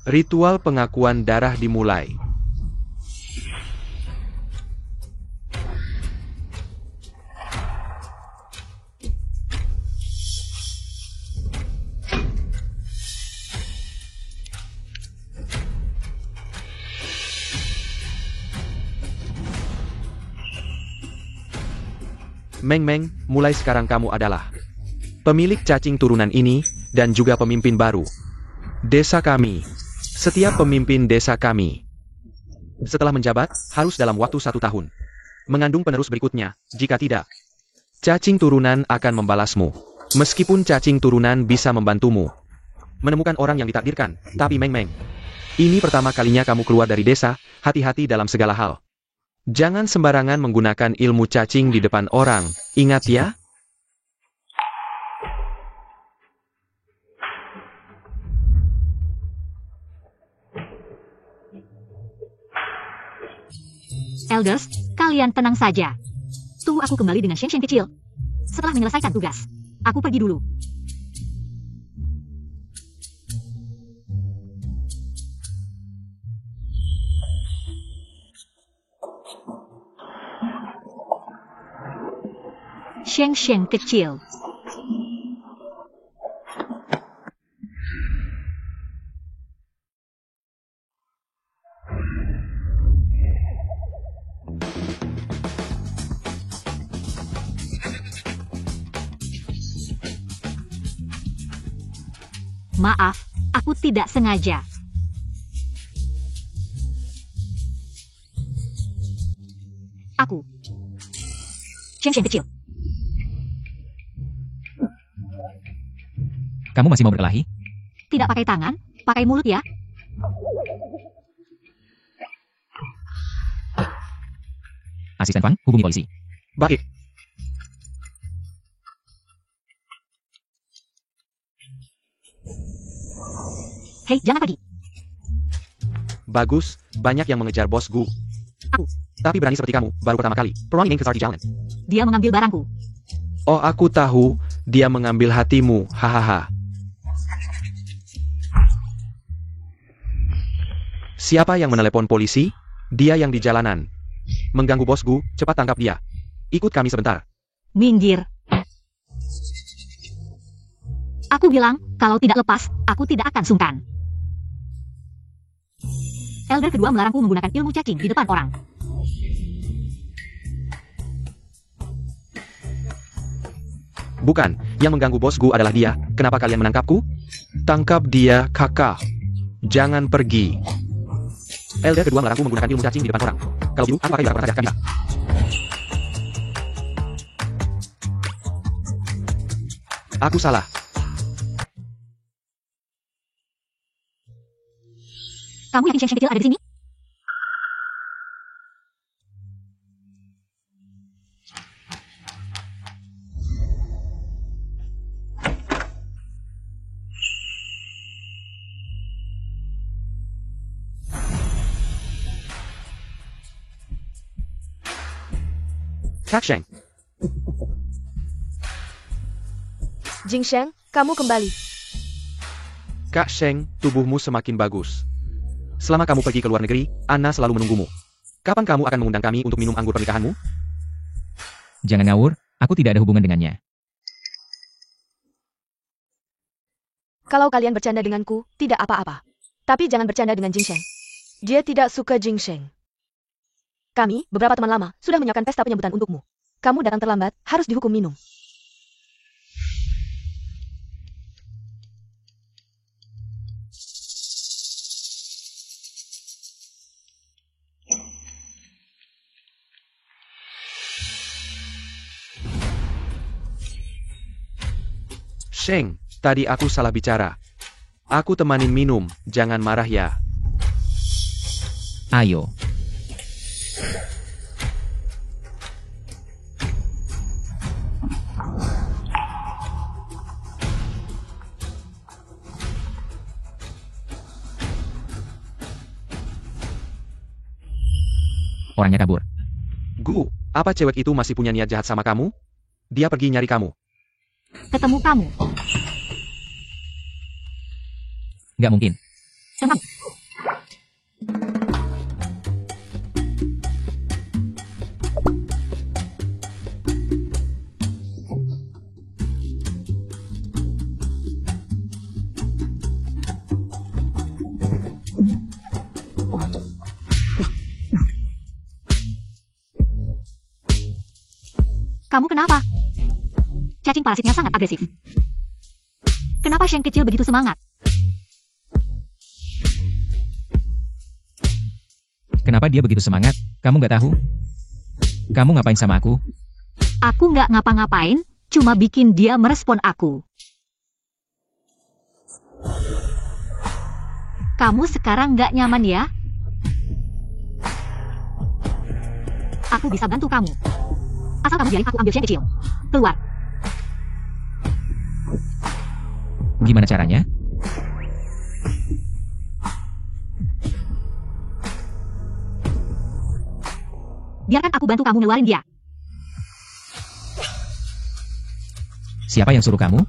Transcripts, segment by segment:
Ritual pengakuan darah dimulai. Meng, mulai sekarang kamu adalah pemilik cacing turunan ini, dan juga pemimpin baru desa kami. Setiap pemimpin desa kami, setelah menjabat, harus dalam waktu 1 tahun mengandung penerus berikutnya. Jika tidak, cacing turunan akan membalasmu. Meskipun cacing turunan bisa membantumu menemukan orang yang ditakdirkan, tapi Meng, ini pertama kalinya kamu keluar dari desa. Hati-hati dalam segala hal. Jangan sembarangan menggunakan ilmu cacing di depan orang. Ingat ya. Elders, kalian tenang saja. Tunggu aku kembali dengan Sheng kecil. Setelah menyelesaikan tugas, aku pergi dulu. Sheng kecil. Maaf, aku tidak sengaja. Aku. Sheng kecil. Kamu masih mau berkelahi? Tidak pakai tangan, pakai mulut ya. Asisten Fang, hubungi polisi. Baik. Hei, jangan pergi. Bagus, banyak yang mengejar bos Gu. Aku. Tapi berani seperti kamu, baru pertama kali. Perang ingin ke jalan. Dia mengambil barangku. Oh, aku tahu, dia mengambil hatimu, hahaha. Siapa yang menelepon polisi? Dia yang di jalanan. Mengganggu bos Gu, cepat tangkap dia. Ikut kami sebentar. Minggir. Aku bilang, kalau tidak lepas, aku tidak akan sungkan. Elder kedua melarangku menggunakan ilmu cacing di depan orang. Bukan, yang mengganggu bos Gu adalah dia. Kenapa kalian menangkapku? Tangkap dia, kakak. Jangan pergi. Elder kedua melarangku menggunakan ilmu cacing di depan orang. Kalau begitu, aku pakai darah saja, kan? Aku salah. Kamu yakin Sheng kecil ada di sini? Kak Sheng. Jing Sheng, kamu kembali. Kak Sheng, tubuhmu semakin bagus. Selama kamu pergi ke luar negeri, Anna selalu menunggumu. Kapan kamu akan mengundang kami untuk minum anggur pernikahanmu? Jangan ngawur, aku tidak ada hubungan dengannya. Kalau kalian bercanda denganku, tidak apa-apa. Tapi jangan bercanda dengan Jing Sheng. Dia tidak suka Jing Sheng. Kami, beberapa teman lama, sudah menyiapkan pesta penyambutan untukmu. Kamu datang terlambat, harus dihukum minum. Sheng, tadi aku salah bicara. Aku temanin minum, jangan marah ya. Ayo. Orangnya kabur. Gu, apa cewek itu masih punya niat jahat sama kamu? Dia pergi nyari kamu. Ketemu kamu. Nggak mungkin. Senang. Kamu kenapa? Cacing parasitnya sangat agresif. Kenapa Sheng kecil begitu semangat? Kenapa dia begitu semangat? Kamu nggak tahu? Kamu ngapain sama aku? Aku nggak ngapa-ngapain, cuma bikin dia merespon aku. Kamu sekarang nggak nyaman ya? Aku bisa bantu kamu. Asal kamu biarin aku ambil Sheng kecil. Keluar. Gimana caranya? Biarkan aku bantu kamu ngeluarin dia. Siapa yang suruh kamu?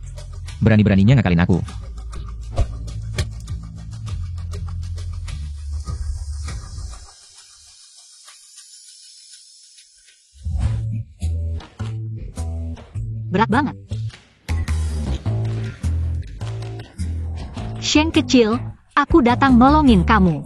Berani-beraninya ngakalin aku. Berat banget. Sheng kecil, aku datang nolongin kamu.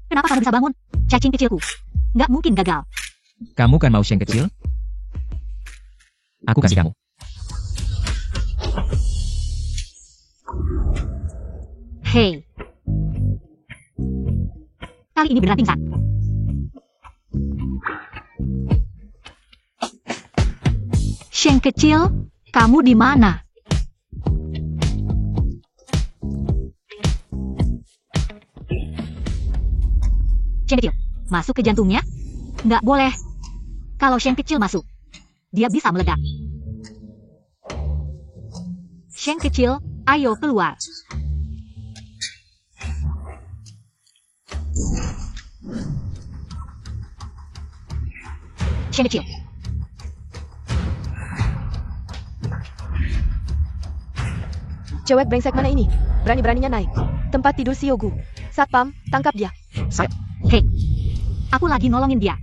Kenapa kamu bisa bangun? Cacing kecilku. Nggak mungkin gagal. Kamu kan mau Sheng kecil? Aku kasih kamu. Hei. Kali ini beneran pingsan. Sheng kecil, kamu di mana? Sheng kecil, masuk ke jantungnya? Nggak boleh. Kalau Sheng kecil masuk, dia bisa meledak. Sheng kecil, ayo keluar. Sheng kecil. Cewek brengsek mana ini? Berani-beraninya naik. Tempat tidur si Yogu. Satpam, tangkap dia. Hei, aku lagi nolongin dia.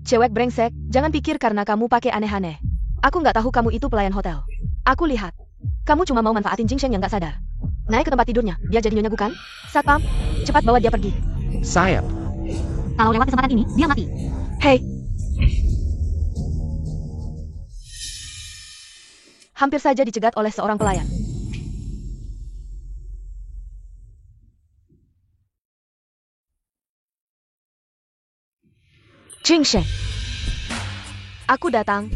Cewek brengsek, jangan pikir karena kamu pakai aneh-aneh. Aku nggak tahu kamu itu pelayan hotel. Aku lihat. Kamu cuma mau manfaatin Jingsheng yang nggak sadar. Naik ke tempat tidurnya, dia jadi nyonya bukan? Satpam, cepat bawa dia pergi. Sayap. Kalau lewat kesempatan ini, dia mati. Hei. Hampir saja dicegat oleh seorang pelayan. Jingsheng. Aku datang.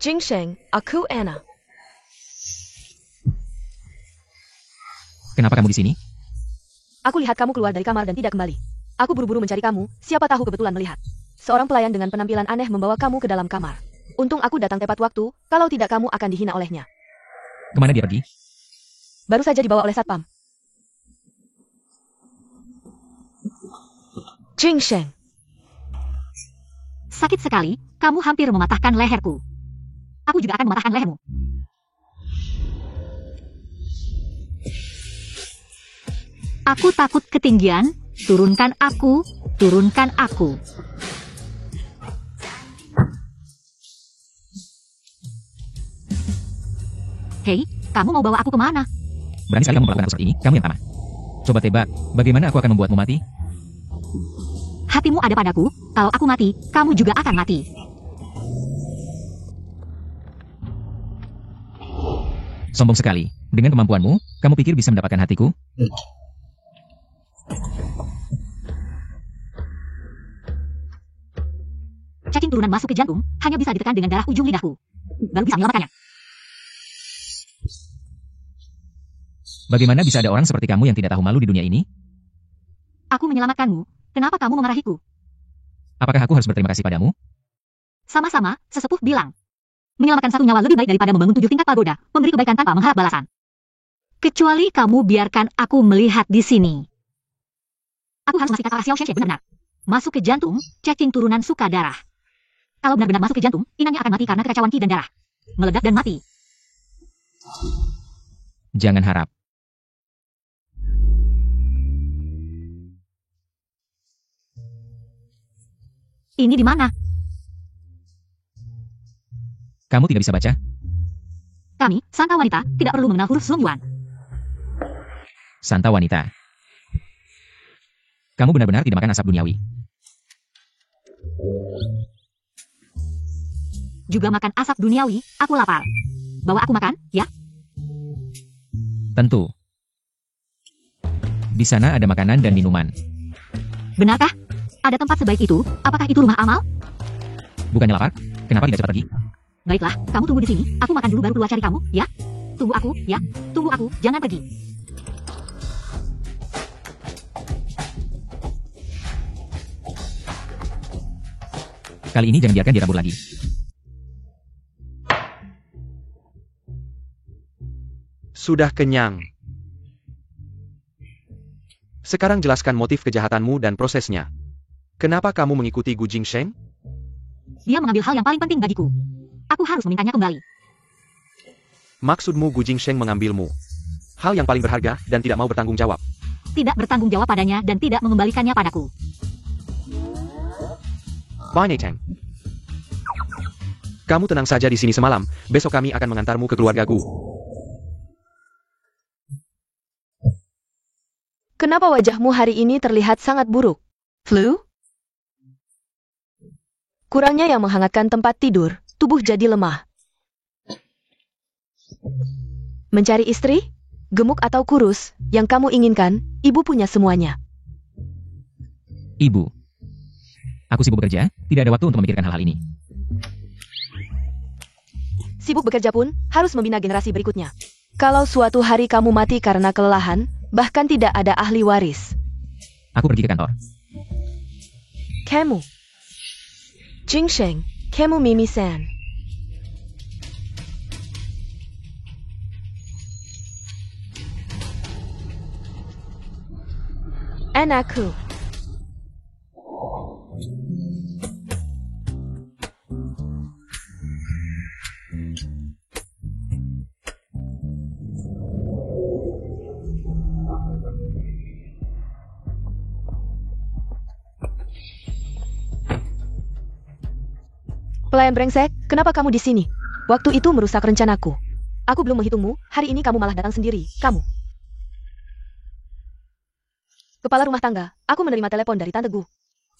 Jingsheng, aku Anna. Kenapa kamu di sini? Aku lihat kamu keluar dari kamar dan tidak kembali. Aku buru-buru mencari kamu, siapa tahu kebetulan melihat. Seorang pelayan dengan penampilan aneh membawa kamu ke dalam kamar. Untung aku datang tepat waktu, kalau tidak kamu akan dihina olehnya. Kemana dia pergi? Baru saja dibawa oleh satpam. Jingsheng. Sakit sekali, kamu hampir mematahkan leherku. Aku juga akan mematahkan lehermu. Aku takut ketinggian, turunkan aku, turunkan aku. Hei, kamu mau bawa aku kemana? Berani sekali kamu melakukan aku seperti ini, kamu yang tamat. Coba tebak, bagaimana aku akan membuatmu mati? Hatimu ada padaku, kalau aku mati, kamu juga akan mati. Sombong sekali. Dengan kemampuanmu, kamu pikir bisa mendapatkan hatiku? Cacing turunan masuk ke jantung, hanya bisa ditekan dengan darah ujung lidahku. Baru bisa menyelamatkannya. Bagaimana bisa ada orang seperti kamu yang tidak tahu malu di dunia ini? Aku menyelamatkanmu, kenapa kamu memarahiku? Apakah aku harus berterima kasih padamu? Sama-sama, sesepuh bilang. Menyelamatkan satu nyawa lebih baik daripada membangun 7 tingkat pagoda, memberi kebaikan tanpa mengharap balasan. Kecuali kamu biarkan aku melihat di sini. Aku harus masih kata Xiao Shenxie benar-benar. Masuk ke jantung, cacing turunan suka darah. Kalau benar-benar masuk ke jantung, inangnya akan mati karena kekacauan ki dan darah. Meledak dan mati. Jangan harap. Ini di mana? Kamu tidak bisa baca? Kami, santa wanita, tidak perlu mengenal huruf Zhongyuan. Santa wanita. Kamu benar-benar tidak makan asap duniawi. Juga makan asap duniawi, aku lapar. Bawa aku makan, ya? Tentu. Di sana ada makanan dan minuman. Benarkah? Ada tempat sebaik itu? Apakah itu rumah amal? Bukannya lapar? Kenapa tidak cepat pergi? Baiklah, kamu tunggu di sini. Aku makan dulu baru keluar cari kamu, ya? Tunggu aku, ya? Tunggu aku, jangan pergi. Kali ini jangan biarkan dia kabur lagi. Sudah kenyang. Sekarang jelaskan motif kejahatanmu dan prosesnya. Kenapa kamu mengikuti Gu Jingsheng? Dia mengambil hal yang paling penting bagiku. Aku harus memintanya kembali. Maksudmu Gu Jingsheng mengambilmu. Hal yang paling berharga dan tidak mau bertanggung jawab. Tidak bertanggung jawab padanya dan tidak mengembalikannya padaku. Bye Tang. Kamu tenang saja di sini semalam, besok kami akan mengantarmu ke keluargaku. Kenapa wajahmu hari ini terlihat sangat buruk? Flu? Kurangnya yang menghangatkan tempat tidur, tubuh jadi lemah. Mencari istri? Gemuk atau kurus? Yang kamu inginkan, ibu punya semuanya. Ibu. Aku sibuk bekerja, tidak ada waktu untuk memikirkan hal-hal ini. Sibuk bekerja pun, harus membina generasi berikutnya. Kalau suatu hari kamu mati karena kelelahan, bahkan tidak ada ahli waris. Aku pergi ke kantor. Kamu. Jingsheng, kamu Mimi-san. Anakku. Pelayan brengsek, kenapa kamu di sini? Waktu itu merusak rencanaku. Aku belum menghitungmu, hari ini kamu malah datang sendiri, kamu. Kepala rumah tangga, aku menerima telepon dari Tante Gu.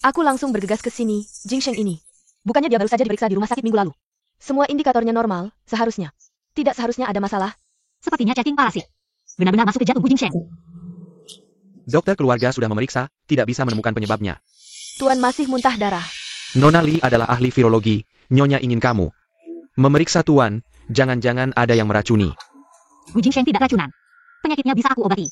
Aku langsung bergegas ke sini, Jingsheng ini. Bukannya dia baru saja diperiksa di rumah sakit minggu lalu. Semua indikatornya normal, seharusnya. Tidak seharusnya ada masalah. Sepertinya cacing parasit. Benar-benar masuk ke jantung Gu Jingsheng. Dokter keluarga sudah memeriksa, tidak bisa menemukan penyebabnya. Tuan masih muntah darah. Nona Li adalah ahli virologi, Nyonya ingin kamu memeriksa Tuan, jangan-jangan ada yang meracuni. Gu Jingsheng tidak racunan. Penyakitnya bisa aku obati.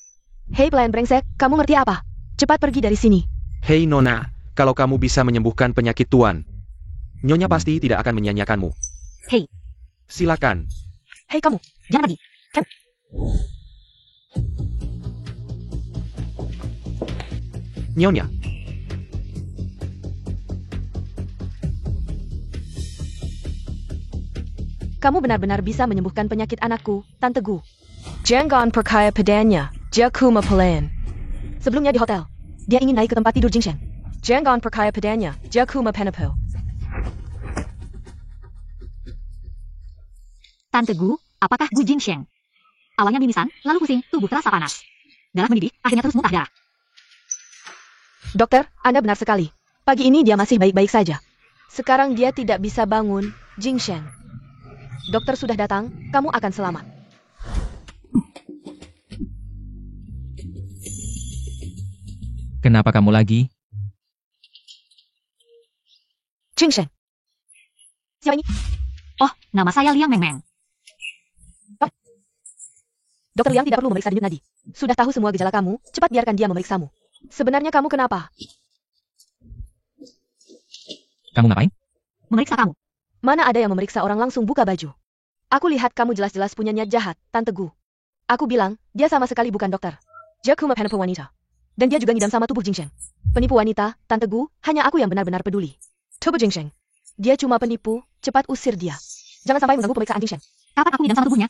Hei pelayan brengsek, kamu ngerti apa? Cepat pergi dari sini. Hei Nona, kalau kamu bisa menyembuhkan penyakit Tuan, Nyonya pasti tidak akan menyia-nyiakanmu. Hei. Silakan. Hei kamu, Jangan pergi. Nyonya. Kamu benar-benar bisa menyembuhkan penyakit anakku, Tante Gu. Jangan percaya padanya, dia cuma pelayan. Sebelumnya di hotel, dia ingin naik ke tempat tidur Jingsheng. Jangan percaya padanya, dia cuma penipu. Tante Gu, apakah Gu Jingsheng? Awalnya mimisan, lalu pusing, tubuh terasa panas. Darah mendidih, akhirnya terus muntah darah. Dokter, Anda benar sekali. Pagi ini dia masih baik-baik saja. Sekarang dia tidak bisa bangun, Jingsheng. Dokter sudah datang, kamu akan selamat. Kenapa kamu lagi? Jingsheng. Siapa ini? Oh, nama saya Liang Meng Meng. Dokter Liang tidak perlu memeriksa denyut nadi. Sudah tahu semua gejala kamu, cepat biarkan dia memeriksamu. Sebenarnya kamu kenapa? Kamu ngapain? Memeriksa kamu. Mana ada yang memeriksa orang langsung buka baju? Aku lihat kamu jelas-jelas punya niat jahat, Tante Gu. Aku bilang, dia sama sekali bukan dokter. Dia cuma penipu wanita. Dan dia juga ngidam sama tubuh Jingsheng. Penipu wanita, Tante Gu, hanya aku yang benar-benar peduli. Tubuh Jingsheng. Dia cuma penipu, cepat usir dia. Jangan sampai mengganggu pemeriksaan Jingsheng. Kapan aku ngidam sama tubuhnya?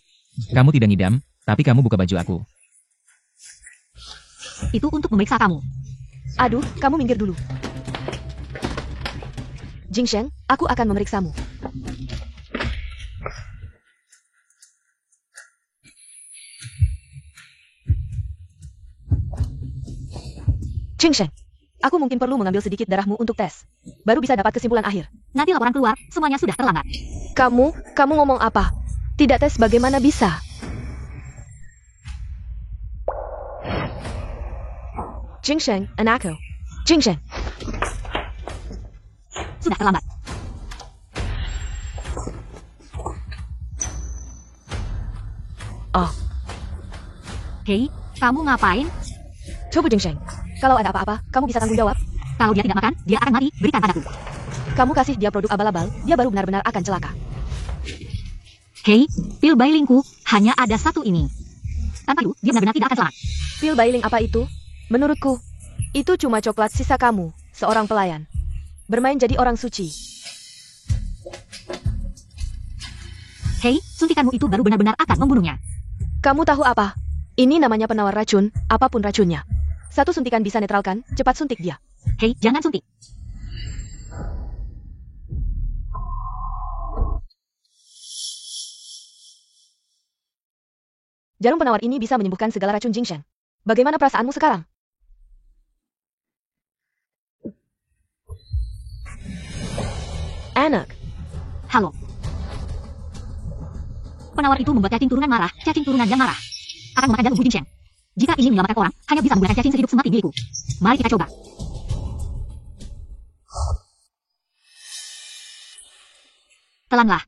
Kamu tidak ngidam, tapi kamu buka baju aku. Itu untuk memeriksa kamu. Aduh, kamu minggir dulu. Jingsheng, aku akan memeriksamu. Jingsheng, aku mungkin perlu mengambil sedikit darahmu untuk tes. Baru bisa dapat kesimpulan akhir. Nanti laporan keluar, semuanya sudah terlambat. Kamu ngomong apa? Tidak tes bagaimana bisa? Jingsheng, anakku. Jingsheng. Sudah terlambat. Oh, Hei, kamu ngapain? coba Jingsheng. Kalau ada apa-apa, kamu bisa tanggung jawab. Kalau dia tidak makan, dia akan mati, berikan padaku. Kamu kasih dia produk abal-abal, dia baru benar-benar akan celaka. Hei, pil bailingku, hanya ada satu ini. Tanpa itu, dia benar-benar tidak akan selamat. Pil bailing apa itu? Menurutku, itu cuma coklat sisa kamu, seorang pelayan. Bermain jadi orang suci. Hei, suntikanmu itu baru benar-benar akan membunuhnya. Kamu tahu apa? Ini namanya penawar racun, apapun racunnya. Satu suntikan bisa netralkan, cepat suntik dia. Hei, jangan suntik. Jarum penawar ini bisa menyembuhkan segala racun Jingsheng. Bagaimana perasaanmu sekarang? Enak. Halo. Penawar itu membuat cacing turunan marah, cacing turunan yang marah akan memakan dalam Jingsheng. Jika ingin menyelamatkan orang, hanya bisa menggunakan cacing sehidup semati milikku. Mari kita coba. Telanlah.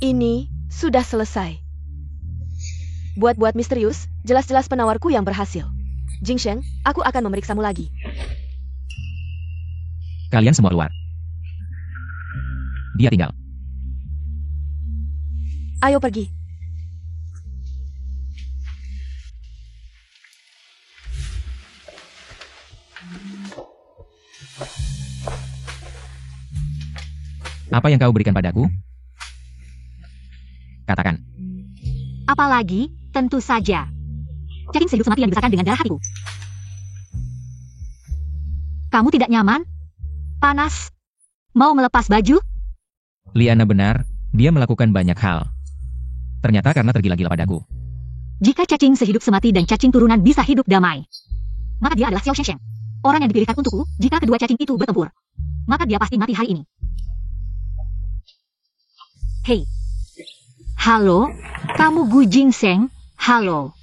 Ini sudah selesai. Buat-buat misterius, jelas-jelas penawarku yang berhasil. Jingsheng, aku akan memeriksamu lagi. Kalian semua keluar. Dia tinggal. Ayo pergi. Apa yang kau berikan padaku? Katakan. Apalagi, tentu saja. Cacing sehidup semati yang dibesarkan dengan darah hatiku. Kamu tidak nyaman? Panas? Mau melepas baju? Liana benar, dia melakukan banyak hal. Ternyata karena tergila-gila padaku. Jika cacing sehidup semati dan cacing turunan bisa hidup damai, maka dia adalah Xiao Shensheng, orang yang dipilihkan untukku jika kedua cacing itu bertempur. Maka dia pasti mati hari ini. Hei. Halo, kamu Gu Jingsheng. Halo.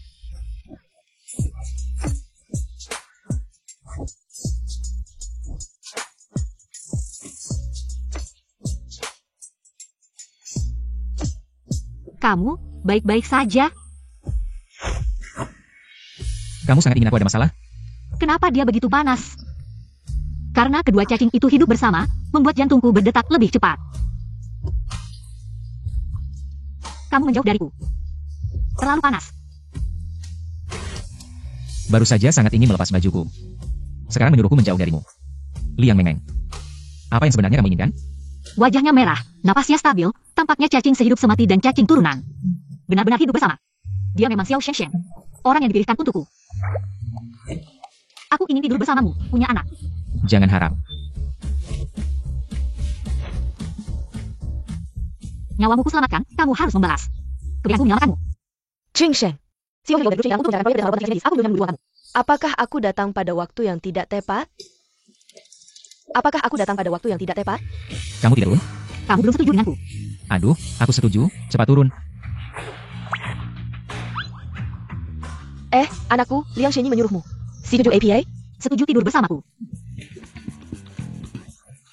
Kamu baik-baik saja? Kamu sangat ingin aku ada masalah? Kenapa dia begitu panas? Karena kedua cacing itu hidup bersama, membuat jantungku berdetak lebih cepat. Kamu menjauh dariku. Terlalu panas. Baru saja sangat ingin melepas bajuku. Sekarang menyuruhku menjauh darimu. Liang Mengmeng. Apa yang sebenarnya kamu inginkan? Wajahnya merah, napasnya stabil, tampaknya cacing sehidup semati dan cacing turunan. Benar-benar hidup bersama. Dia memang Xiao Shensheng, orang yang dipilihkan untukku. Aku ingin tidur bersamamu, punya anak. Jangan harap. Nyawamu kuselamatkan, kamu harus membalas. Kebiasaanku menyelamatkanmu. Jingsheng. Xiao Hyo berusaha untuk menjalankan proyek besar robotik jenis. Aku belum membunuh kamu. Apakah aku datang pada waktu yang tidak tepat? Apakah aku datang pada waktu yang tidak tepat? Kamu tidak turun? Kamu belum setuju denganku. Aduh, aku setuju. Cepat turun. Anakku, Liang Shenyi menyuruhmu. Setuju APA? Setuju tidur bersamaku.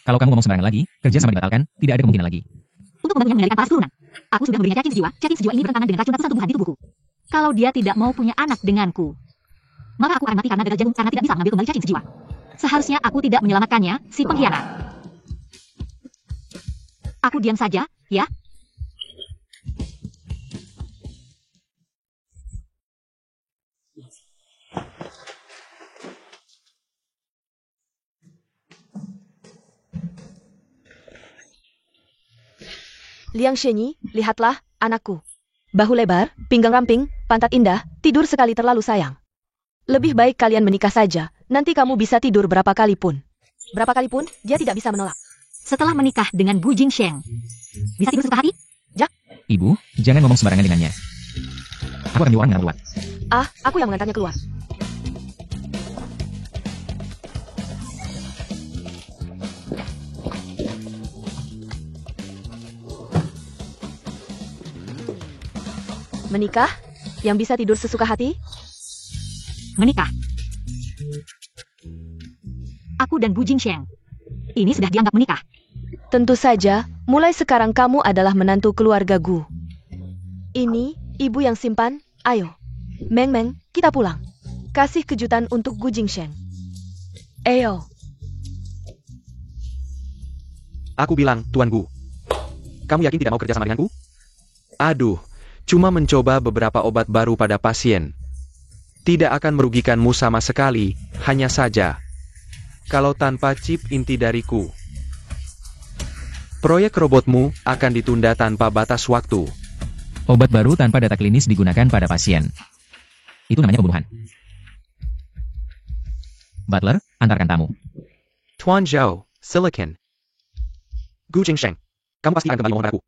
Kalau kamu ngomong sembarangan lagi, kerja sama dibatalkan, tidak ada kemungkinan lagi. Untuk membantu mengendalikan para turunan. Aku sudah memberinya cacing sejiwa ini bertentangan dengan racun ratusan tumbuhan di tubuhku. Kalau dia tidak mau punya anak denganku, maka aku akan mati karena gagal jantung karena tidak bisa mengambil kembali cacing sejiwa. Seharusnya aku tidak menyelamatkannya, si pengkhianat. Aku diam saja, ya? Liang Shenyi, lihatlah, anakku. Bahu lebar, pinggang ramping, pantat indah, tidur sekali terlalu sayang. Lebih baik kalian menikah saja, nanti kamu bisa tidur berapa kali pun. Berapa kali pun, dia tidak bisa menolak. Setelah menikah dengan Gu Jingsheng, bisa tidur sesuka hati? Ibu, jangan ngomong sembarangan dengannya. Aku akan nyuruh orang dengan kuat. Ah, aku yang mengantarnya keluar. Menikah? Yang bisa tidur sesuka hati? Menikah. Aku dan Gu Jingsheng. Ini sudah dianggap menikah. Tentu saja, mulai sekarang kamu adalah menantu keluarga Gu. Ini, ibu yang simpan, ayo. Meng Meng, kita pulang. Kasih kejutan untuk Gu Jingsheng. Ayo. Aku bilang, Tuan Gu. Kamu yakin tidak mau kerja sama denganku? Aduh, cuma mencoba beberapa obat baru pada pasien. Tidak akan merugikanmu sama sekali, hanya saja. Kalau tanpa chip inti dariku, proyek robotmu akan ditunda tanpa batas waktu. Obat baru tanpa data klinis digunakan pada pasien. Itu namanya pembunuhan. Butler, antarkan tamu. Tuan Zhao, Silicon. Gu Jingsheng, kamu pasti akan kembali mohon aku.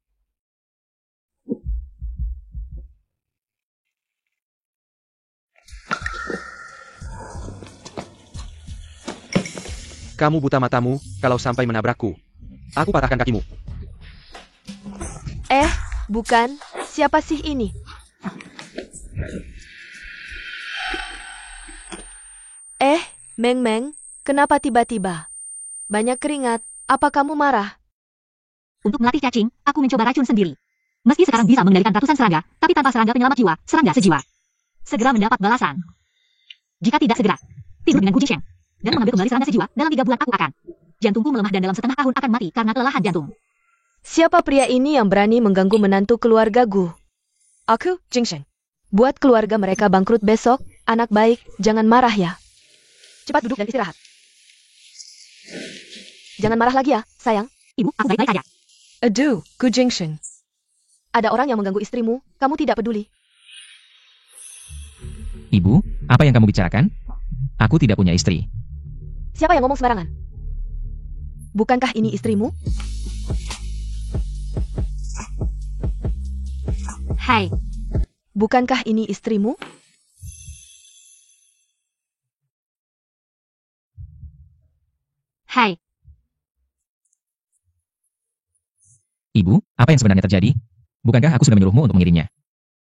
Kamu buta matamu, kalau sampai menabrakku. Aku patahkan kakimu. Bukan. Siapa sih ini? Meng Meng, kenapa tiba-tiba? Banyak keringat, apa kamu marah? Untuk melatih cacing, aku mencoba racun sendiri. Meski sekarang bisa mengendalikan ratusan serangga, tapi tanpa serangga penyelamat jiwa, serangga sejiwa. Segera mendapat balasan. Jika tidak segera, tidur dengan Gu Jingsheng dan mengambil kembali serangga sejiwa, dalam 3 bulan aku akan. Jantungku melemah dan dalam setengah tahun akan mati karena kelelahan jantung. Siapa pria ini yang berani mengganggu menantu keluarga Gu? Aku, Jingsheng. Buat keluarga mereka bangkrut besok, anak baik, jangan marah ya. Cepat duduk dan istirahat. Jangan marah lagi ya, sayang. Ibu, aku baik-baik aja. Aduh, Gu Jingsheng. Ada orang yang mengganggu istrimu, kamu tidak peduli. Ibu, apa yang kamu bicarakan? Aku tidak punya istri. Siapa yang ngomong sembarangan? Bukankah ini istrimu? Hai, Bukankah ini istrimu? hai. Ibu, apa yang sebenarnya terjadi? Bukankah aku sudah menyuruhmu untuk mengirimnya?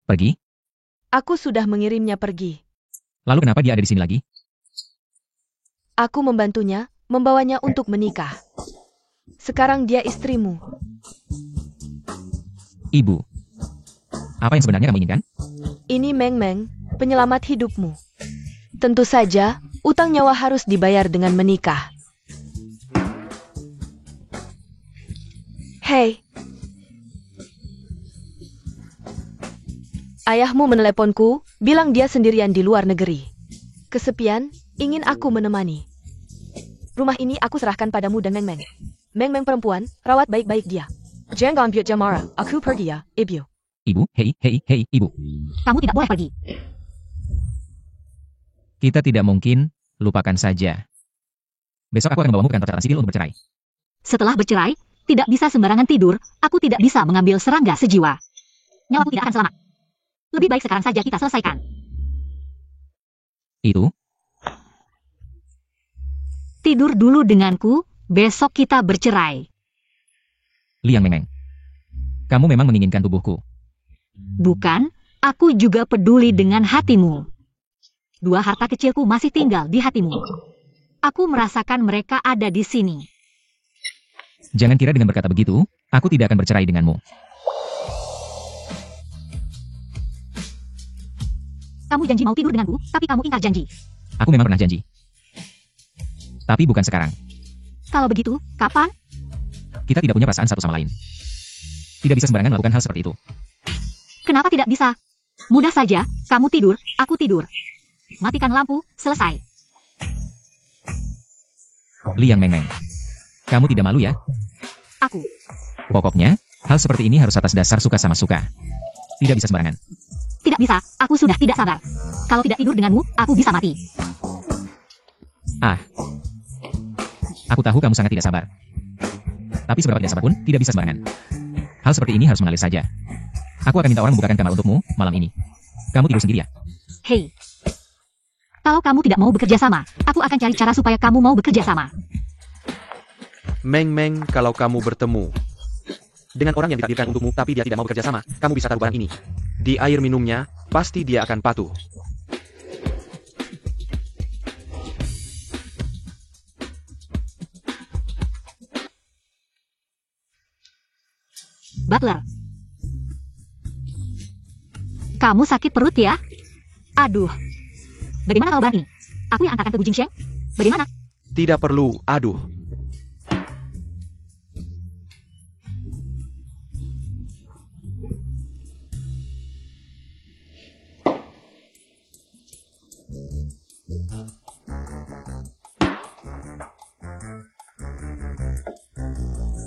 Pergi? Aku sudah mengirimnya pergi. Lalu kenapa dia ada di sini lagi? Aku membantunya, membawanya untuk menikah. Sekarang dia istrimu. Ibu, apa yang sebenarnya kamu inginkan? Ini Meng Meng, penyelamat hidupmu. Tentu saja, utang nyawa harus dibayar dengan menikah. Hei. Ayahmu meneleponku, bilang dia sendirian di luar negeri. Kesepian, ingin aku menemani. Rumah ini aku serahkan padamu dan Meng Meng. Meng Meng perempuan, rawat baik-baik dia. Jangan ambil jamara, aku pergi ya, ibu. Ibu, hei, ibu. Kamu tidak boleh pergi. Kita tidak mungkin, lupakan saja. Besok aku akan membawamu ke kantor catatan sipil untuk bercerai. Setelah bercerai, tidak bisa sembarangan tidur, aku tidak bisa mengambil serangga sejiwa. Nyawaku tidak akan selamat. Lebih baik sekarang saja kita selesaikan. Itu, Tidur dulu denganku, besok kita bercerai. Liang Meng Meng. Kamu memang menginginkan tubuhku. Bukan, aku juga peduli dengan hatimu. 2 harta kecilku masih tinggal di hatimu. Aku merasakan mereka ada di sini. Jangan kira dengan berkata begitu, aku tidak akan bercerai denganmu. Kamu janji mau tidur denganku, tapi kamu ingkar janji. Aku memang pernah janji. Tapi bukan sekarang. Kalau begitu, kapan? Kita tidak punya perasaan satu sama lain. Tidak bisa sembarangan melakukan hal seperti itu. Kenapa tidak bisa? Mudah saja, kamu tidur, aku tidur. Matikan lampu, selesai. Liang Meng Meng. Kamu tidak malu ya? Aku. Pokoknya, hal seperti ini harus atas dasar suka sama suka. Tidak bisa sembarangan. Tidak bisa, aku sudah tidak sabar. Kalau tidak tidur denganmu, aku bisa mati. Ah. Aku tahu kamu sangat tidak sabar. Tapi seberapa tidak sabar pun, tidak bisa sembarangan. Hal seperti ini harus mengalir saja. Aku akan minta orang membukakan kamar untukmu, malam ini. Kamu tidur sendiri ya? Hei. Kalau kamu tidak mau bekerja sama, aku akan cari cara supaya kamu mau bekerja sama. Meng, kalau kamu bertemu dengan orang yang ditakdirkan untukmu tapi dia tidak mau bekerja sama, kamu bisa taruh barang ini di air minumnya, pasti dia akan patuh. Butler. Kamu sakit perut ya? Aduh. Bagaimana kalau barang ini? Aku yang antarkan ke Bu Jingsheng. Bagaimana? Tidak perlu, aduh.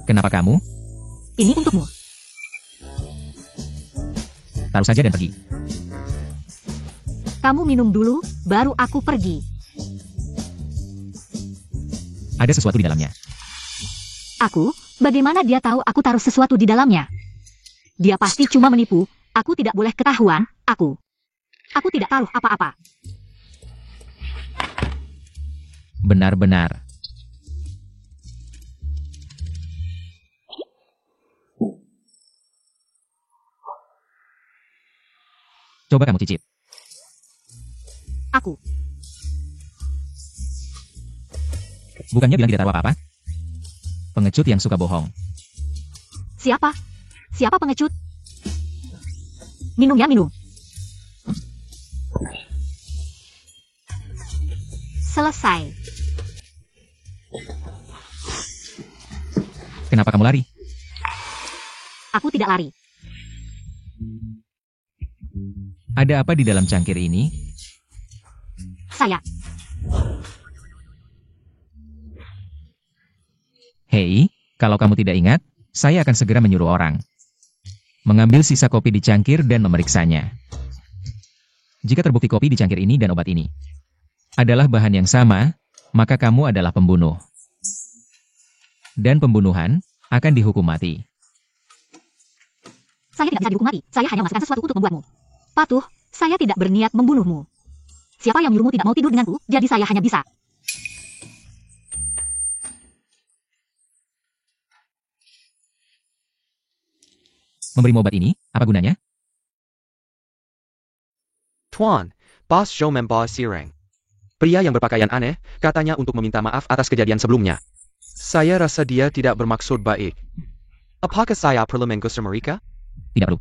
Kenapa kamu? Ini untukmu. Taruh saja dan pergi. Kamu minum dulu, baru aku pergi. Ada sesuatu di dalamnya. Aku? Bagaimana dia tahu aku taruh sesuatu di dalamnya? Dia pasti cuma menipu. Aku tidak boleh ketahuan. Aku tidak taruh apa-apa. Benar-benar. Coba kamu cicip. Aku. Bukannya bilang tidak taruh apa-apa? Pengecut yang suka bohong. Siapa? Siapa pengecut? Minum ya, minum. Selesai. Kenapa kamu lari? Aku tidak lari. Ada apa di dalam cangkir ini? Saya. Hei, kalau kamu tidak ingat, saya akan segera menyuruh orang mengambil sisa kopi di cangkir dan memeriksanya. Jika terbukti kopi di cangkir ini dan obat ini adalah bahan yang sama, maka kamu adalah pembunuh. Dan pembunuhan akan dihukum mati. Saya tidak bisa dihukum mati. Saya hanya memasukkan sesuatu untuk membuatmu patuh. Saya tidak berniat membunuhmu. Siapa yang menyuruhmu tidak mau tidur denganku, jadi saya hanya bisa. Memberimu obat ini, apa gunanya? Tuan, Bos Zhou membawa sireng. Pria yang berpakaian aneh, katanya untuk meminta maaf atas kejadian sebelumnya. Saya rasa dia tidak bermaksud baik. Apakah saya perlu menggusur mereka? Tidak perlu.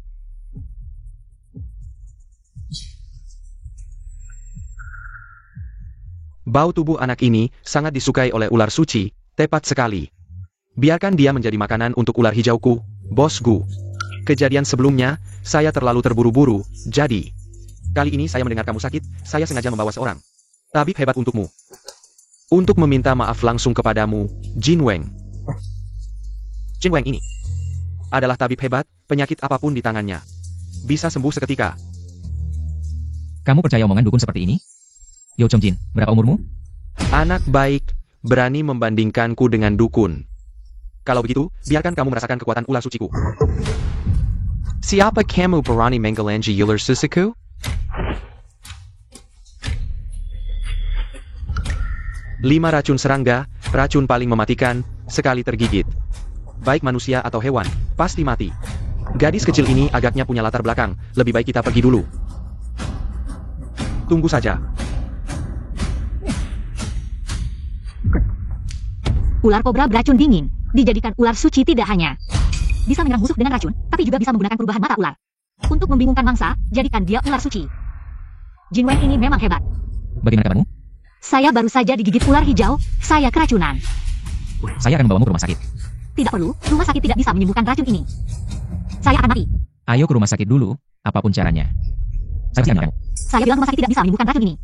Bau tubuh anak ini sangat disukai oleh ular suci, tepat sekali. Biarkan dia menjadi makanan untuk ular hijauku, Bos Gu. Kejadian sebelumnya, saya terlalu terburu-buru, jadi kali ini saya mendengar kamu sakit, saya sengaja membawa seorang tabib hebat untukmu. Untuk meminta maaf langsung kepadamu, Jin Weng. Jin Weng ini adalah tabib hebat, penyakit apapun di tangannya bisa sembuh seketika. Kamu percaya omongan dukun seperti ini? Yo Chong Jin, berapa umurmu? Anak baik, berani membandingkanku dengan dukun. Kalau begitu, biarkan kamu merasakan kekuatan ular suciku. Siapa kamu berani menggelanji ular suciku? 5 racun serangga, racun paling mematikan, sekali tergigit. Baik manusia atau hewan, pasti mati. Gadis kecil ini agaknya punya latar belakang, lebih baik kita pergi dulu. Tunggu saja. Ular kobra beracun dingin. Dijadikan ular suci tidak hanya bisa menyerang musuh dengan racun, tapi juga bisa menggunakan perubahan mata ular. Untuk membingungkan mangsa, jadikan dia ular suci. Jin Weng ini memang hebat. Bagaimana kabarmu? Saya baru saja digigit ular hijau, saya keracunan. Saya akan membawamu ke rumah sakit. Tidak perlu, rumah sakit tidak bisa menyembuhkan racun ini. Saya akan mati. Ayo ke rumah sakit dulu, apapun caranya. Saya pasti akan kamu. Saya bilang rumah sakit tidak bisa menyembuhkan racun ini.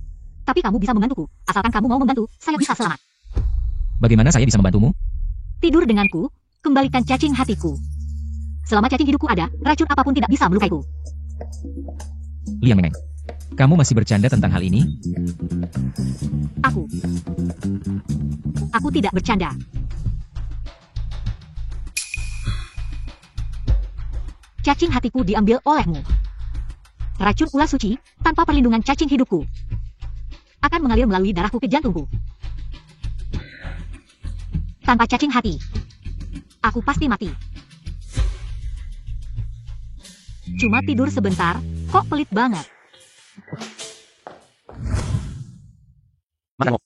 Tapi kamu bisa membantuku. Asalkan kamu mau membantu, saya bisa selamat. Bagaimana saya bisa membantumu? Tidur denganku, kembalikan cacing hatiku. Selama cacing hidupku ada, racun apapun tidak bisa melukaiku. Liang Meng. Kamu masih bercanda tentang hal ini? Aku tidak bercanda. Cacing hatiku diambil olehmu. Racun ular suci, tanpa perlindungan cacing hidupku, akan mengalir melalui darahku ke jantungku. Tanpa cacing hati, aku pasti mati. Cuma tidur sebentar, kok pelit banget. Mana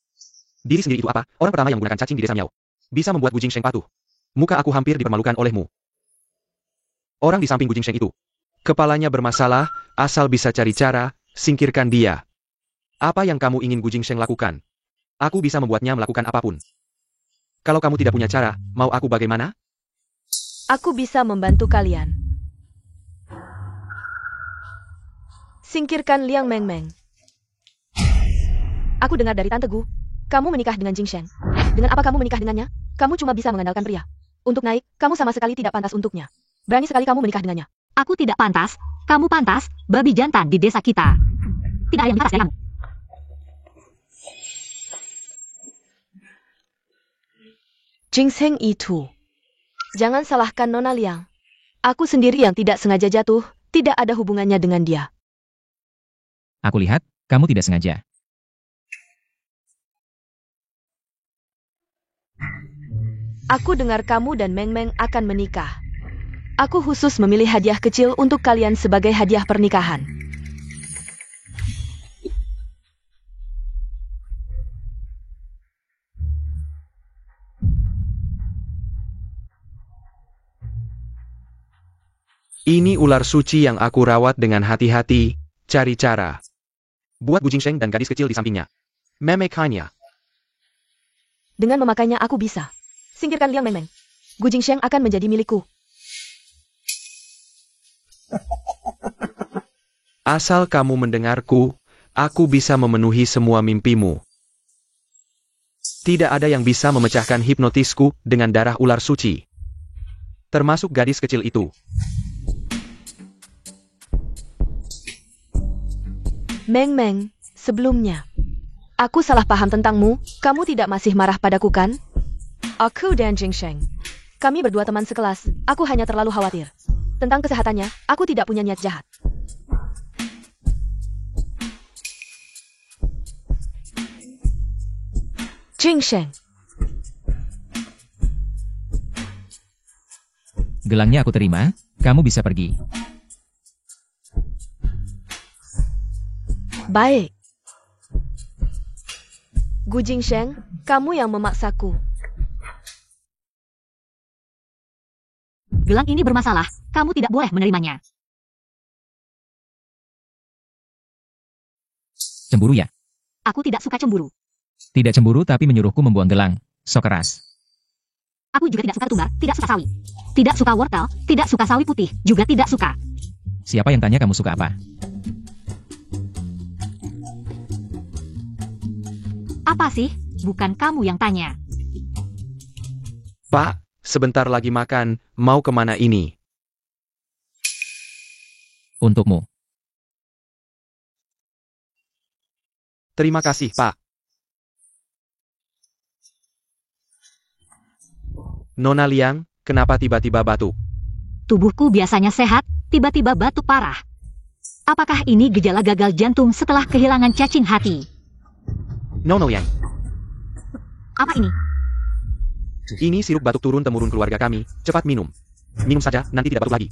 diri sendiri itu apa? Orang pertama yang menggunakan cacing di desa Miao. Bisa membuat Gu Jingsheng patuh. Muka aku hampir dipermalukan olehmu. Orang di samping Gu Jingsheng itu. Kepalanya bermasalah, asal bisa cari cara, singkirkan dia. Apa yang kamu ingin Gu Jingsheng lakukan? Aku bisa membuatnya melakukan apapun. Kalau kamu tidak punya cara, mau aku bagaimana? Aku bisa membantu kalian. Singkirkan Liang Meng Meng. Aku dengar dari Tante Gu, kamu menikah dengan Jingsheng. Dengan apa kamu menikah dengannya? Kamu cuma bisa mengandalkan pria. Untuk naik, kamu sama sekali tidak pantas untuknya. Berani sekali kamu menikah dengannya. Aku tidak pantas, kamu pantas, babi jantan di desa kita. Tidak ada yang pantas dari kamu. Jingsheng itu. Jangan salahkan Nona Liang. Aku sendiri yang tidak sengaja jatuh, tidak ada hubungannya dengan dia. Aku lihat, kamu tidak sengaja. Aku dengar kamu dan Meng Meng akan menikah. Aku khusus memilih hadiah kecil untuk kalian sebagai hadiah pernikahan. Ini ular suci yang aku rawat dengan hati-hati, cari cara. Buat Gu Jingsheng dan gadis kecil di sampingnya. Memekanya. Dengan memakainya aku bisa. Singkirkan Liang Meng Meng. Gu Jingsheng akan menjadi milikku. Asal kamu mendengarku, aku bisa memenuhi semua mimpimu. Tidak ada yang bisa memecahkan hipnotisku dengan darah ular suci. Termasuk gadis kecil itu. Meng Meng, sebelumnya. Aku salah paham tentangmu, kamu tidak masih marah padaku kan? Aku dan Jingsheng. Kami berdua teman sekelas, aku hanya terlalu khawatir. Tentang kesehatannya, aku tidak punya niat jahat. Jingsheng. Gelangnya aku terima, kamu bisa pergi. Baik. Gu Jingsheng, kamu yang memaksaku. Gelang ini bermasalah, kamu tidak boleh menerimanya. Cemburu ya? Aku tidak suka cemburu. Tidak cemburu tapi menyuruhku membuang gelang. Sok keras. Aku juga tidak suka ketumbar, tidak suka sawi. Tidak suka wortel, tidak suka sawi putih, juga tidak suka. Siapa yang tanya kamu suka apa? Apa sih? Bukan kamu yang tanya. Pak, sebentar lagi makan, mau kemana ini? Untukmu. Terima kasih, Pak. Nona Liang, kenapa tiba-tiba batuk? Tubuhku biasanya sehat, tiba-tiba batuk parah. Apakah ini gejala gagal jantung setelah kehilangan cacing hati? Nona Liang, Apa ini? ini sirup batuk turun-temurun keluarga kami, cepat minum. Minum saja, nanti tidak batuk lagi.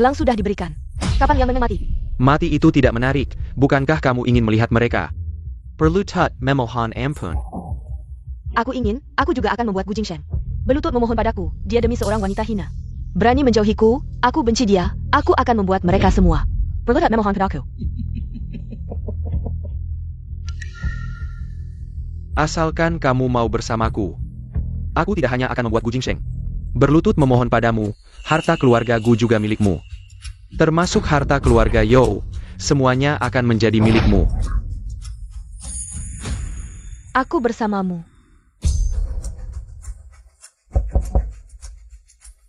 Gelang sudah diberikan. Kapan Liang Meng Meng mati? Mati itu tidak menarik, bukankah kamu ingin melihat mereka? Perlu tat memohon ampun. Aku juga akan membuat Gu Jingsheng berlutut memohon padaku, dia demi seorang wanita hina. Berani menjauhiku, aku benci dia, aku akan membuat mereka semua perlu tat memohon padaku. Asalkan kamu mau bersamaku. Aku tidak hanya akan membuat Gu Jingsheng. Berlutut memohon padamu, harta keluarga Gu juga milikmu. Termasuk harta keluarga You, semuanya akan menjadi milikmu. Aku bersamamu.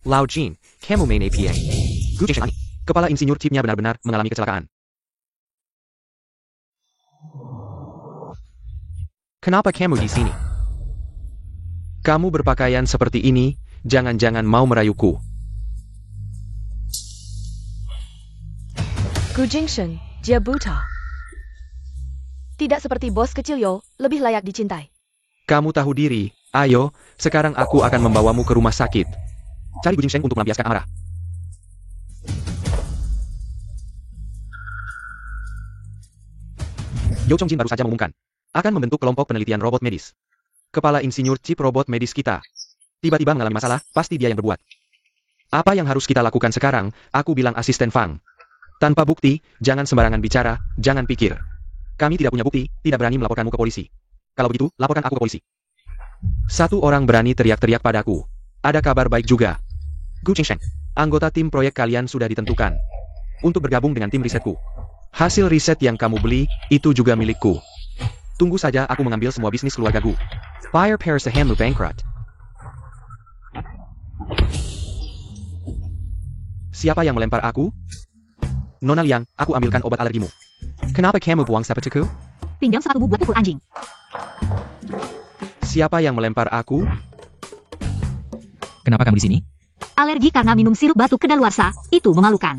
Lao Jin, kamu main APA. Gu Jingshen aneh. Kepala insinyur chipnya benar-benar mengalami kecelakaan. Kenapa kamu di sini? Kamu berpakaian seperti ini, jangan-jangan mau merayuku. Gu Jingshen, dia buta. Tidak seperti bos kecil Yo, lebih layak dicintai. Kamu tahu diri, ayo, sekarang aku akan membawamu ke rumah sakit. Cari Gu Jingshen untuk melampiaskan amarah. Yo Chongjin baru saja mengumumkan, akan membentuk kelompok penelitian robot medis. Kepala insinyur chip robot medis kita tiba-tiba mengalami masalah, pasti dia yang berbuat. Apa yang harus kita lakukan sekarang? Aku bilang asisten Fang. Tanpa bukti, jangan sembarangan bicara, jangan pikir. Kami tidak punya bukti, tidak berani melaporkanmu ke polisi. Kalau begitu, laporkan aku ke polisi. Satu orang berani teriak-teriak padaku. Ada kabar baik juga. Gu Jingshen, anggota tim proyek kalian sudah ditentukan untuk bergabung dengan tim risetku. Hasil riset yang kamu beli, itu juga milikku. Tunggu saja aku mengambil semua bisnis keluarga Gu. Fire Paris the Hanlu bankrupt. Siapa yang melempar aku? Nona Liang, aku ambilkan obat alergimu. Kenapa kamu buang sepatuku? Pinjam sepatumu buat pukul anjing. Siapa yang melempar aku? Kenapa kamu di sini? Alergi karena minum sirup batu kedaluarsa, itu memalukan.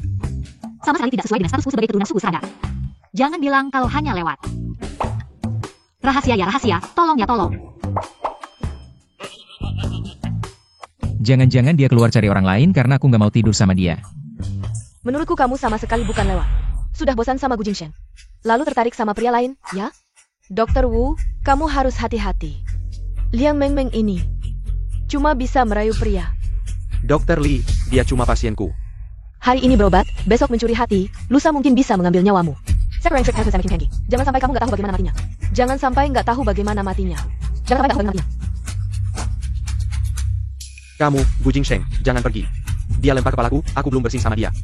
Sama sekali tidak sesuai dengan statusku sebagai keturunan suku serada. Jangan bilang kalau hanya lewat. Rahasia ya rahasia, tolong ya tolong. Jangan-jangan dia keluar cari orang lain karena aku nggak mau tidur sama dia. Menurutku kamu sama sekali bukan lewat. Sudah bosan sama Gu Jingshen. Lalu tertarik sama pria lain, ya? Dokter Wu, kamu harus hati-hati. Liang Mengmeng ini cuma bisa merayu pria. Dokter Li, dia cuma pasienku. Hari ini berobat, besok mencuri hati, lusa mungkin bisa mengambil nyawamu. Jangan sampai kamu nggak tahu bagaimana matinya. Jangan sampai nggak tahu bagaimana matinya. Jangan sampai nggak tahu bagaimana matinya. Kamu, Gu Jingshen, jangan pergi. Dia lempar kepalaku, aku belum bersih sama dia.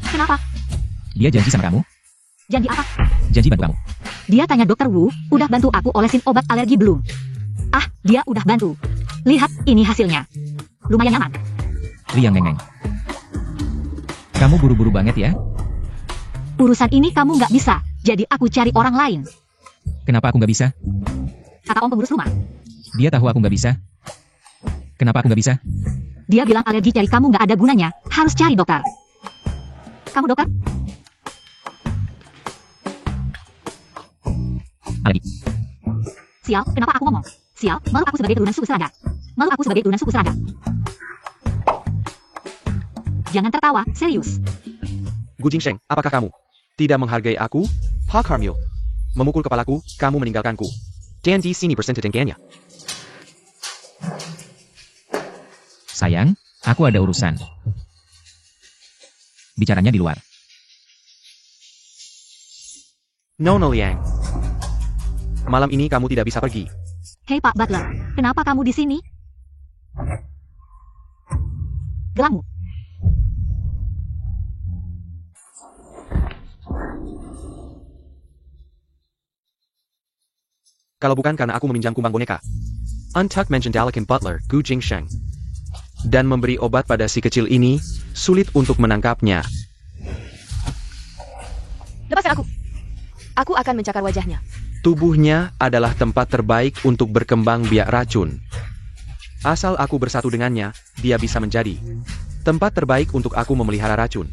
Kenapa? Dia janji sama kamu? Janji apa? Janji bantu kamu. Dia tanya dokter Wu, udah bantu aku olesin obat alergi belum? Ah, dia udah bantu. Lihat, ini hasilnya. Lumayan nyaman. Liang Mengmeng. Kamu buru-buru banget ya? Urusan ini kamu nggak bisa, jadi aku cari orang lain. Kenapa aku nggak bisa? Kata om pengurus rumah. Dia tahu aku nggak bisa. Kenapa aku nggak bisa? Dia bilang alergi cari kamu nggak ada gunanya, harus cari dokter. Kamu dokter? Alergi. Sial, kenapa aku ngomong? Sial, malu aku sebagai keturunan suku serada. Malu aku sebagai keturunan suku serada. Jangan tertawa, serius. Gu Jingshen, apakah kamu tidak menghargai aku? Pak Carmel. Memukul kepalaku, kamu meninggalkanku. Dan di sini persentasenya. Sayang, aku ada urusan. Bicaranya di luar. Nona Liang. Malam ini kamu tidak bisa pergi. Hei Pak Butler, kenapa kamu di sini? Gelangmu. Kalau bukan karena aku meminjam kumbang boneka. Untuck mengendalikan Butler, Gu Jingshen. Dan memberi obat pada si kecil ini, sulit untuk menangkapnya. Lepaskan aku. Aku akan mencakar wajahnya. Tubuhnya adalah tempat terbaik untuk berkembang biak racun. Asal aku bersatu dengannya, dia bisa menjadi tempat terbaik untuk aku memelihara racun.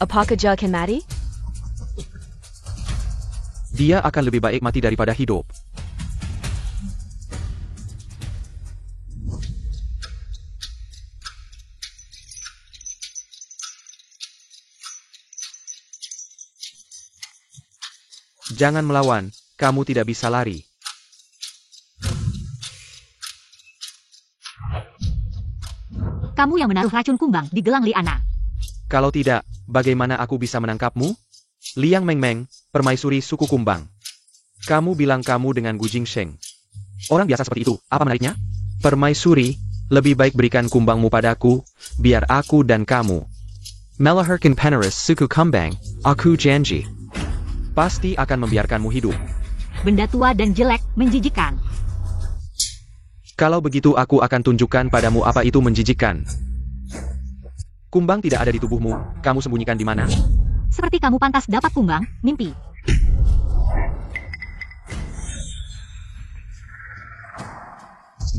Apakah dia akan mati? Dia akan lebih baik mati daripada hidup. Jangan melawan, kamu tidak bisa lari. Kamu yang menaruh racun kumbang di gelang Liana. Kalau tidak, bagaimana aku bisa menangkapmu? Liang Mengmeng, permaisuri suku Kumbang. Kamu bilang kamu dengan Gu Jingsheng. Orang biasa seperti itu, apa menariknya? Permaisuri, lebih baik berikan kumbangmu padaku, biar aku dan kamu. Melahirkan penerus suku Kumbang, aku janji. Pasti akan membiarkanmu hidup. Benda tua dan jelek, menjijikan. Kalau begitu aku akan tunjukkan padamu apa itu menjijikkan. Kumbang tidak ada di tubuhmu, kamu sembunyikan di mana? Seperti kamu pantas dapat kumbang, mimpi.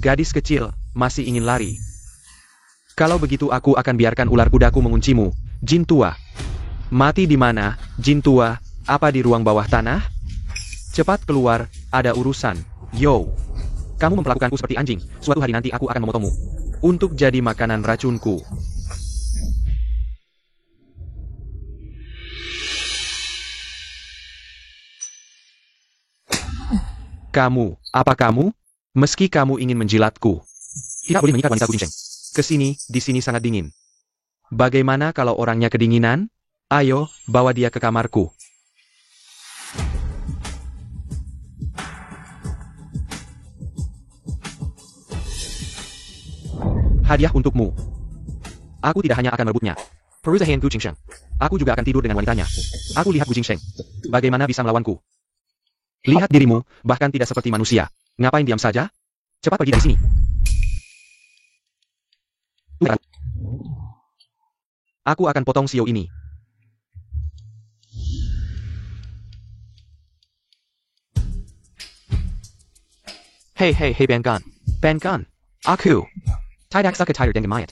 Gadis kecil, masih ingin lari. Kalau begitu aku akan biarkan ular kudaku menguncimu, jin tua. Mati di mana, jin tua? Apa di ruang bawah tanah? Cepat keluar, ada urusan. Yo. Kamu memperlakukanku seperti anjing, suatu hari nanti aku akan memotongmu. Untuk jadi makanan racunku. Kamu, apa kamu? Meski kamu ingin menjilatku. Tidak boleh menyikat wanita Gu Jingsheng. Kesini, di sini sangat dingin. Bagaimana kalau orangnya kedinginan? Ayo, bawa dia ke kamarku. Hadiah untukmu. Aku tidak hanya akan merebutnya. Perusahaan Gu Jingsheng. Aku juga akan tidur dengan wanitanya. Aku lihat Gu Jingsheng. Bagaimana bisa melawanku? Lihat dirimu, bahkan tidak seperti manusia. Ngapain diam saja? Cepat pergi dari sini. Aku akan potong Xiao ini. Hei, Bangan. Bangan. Aku. Tidak suka tired dengan mayat.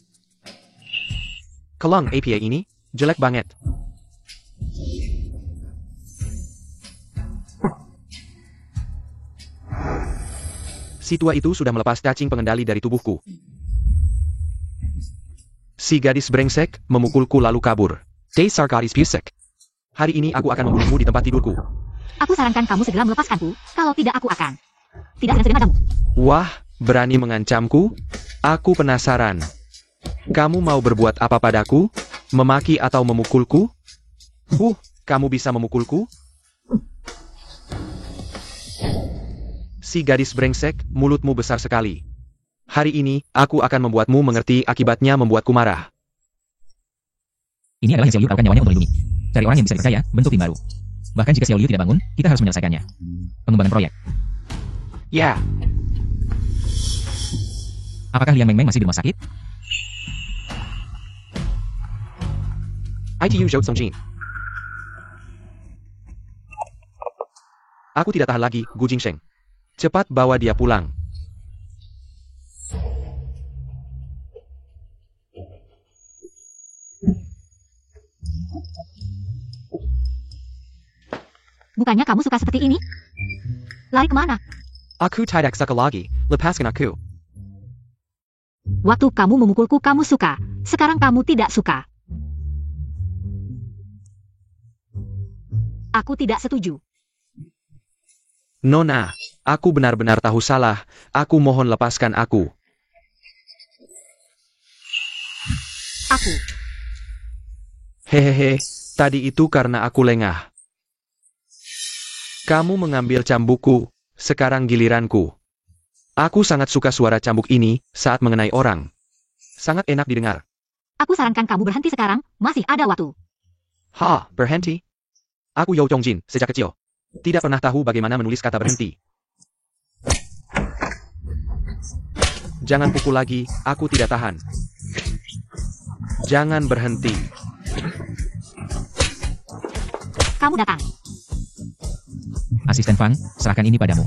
Kelang APA ini, jelek banget. Si tua itu sudah melepas cacing pengendali dari tubuhku. Si gadis brengsek memukulku lalu kabur. Dasar gadis busuk. Hari ini aku akan membunuhmu di tempat tidurku. Aku sarankan kamu segera melepaskanku, kalau tidak aku akan. Tidak segan-segan padamu. Wah, berani mengancamku? Aku penasaran. Kamu mau berbuat apa padaku? Memaki atau memukulku? Kamu bisa memukulku? Si gadis brengsek, mulutmu besar sekali. Hari ini, aku akan membuatmu mengerti akibatnya membuatku marah. Ini adalah yang Xiao Liu taruhkan nyawanya untuk melindungi. Cari orang yang bisa dipercaya, bentuk tim baru. Bahkan jika Xiao Liu tidak bangun, kita harus menyelesaikannya. Pengembangan proyek. Ya. Apakah Liang Mengmeng masih di rumah sakit? ITU Zhou Songjin. Aku tidak tahan lagi, Gu Jingsheng. Cepat bawa dia pulang. Bukannya kamu suka seperti ini? Lari kemana? Aku tidak suka lagi, lepaskan aku. Waktu kamu memukulku kamu suka, sekarang kamu tidak suka. Aku tidak setuju. Nona, aku benar-benar tahu salah, aku mohon lepaskan aku. Aku. Hehehe, tadi itu karena aku lengah. Kamu mengambil cambukku, sekarang giliranku. Aku sangat suka suara cambuk ini saat mengenai orang. Sangat enak didengar. Aku sarankan kamu berhenti sekarang, masih ada waktu. Berhenti? Aku Yao Chongjin, sejak kecil. Tidak pernah tahu bagaimana menulis kata berhenti. Jangan pukul lagi, aku tidak tahan. Jangan berhenti. Kamu datang. Asisten Fang, serahkan ini padamu.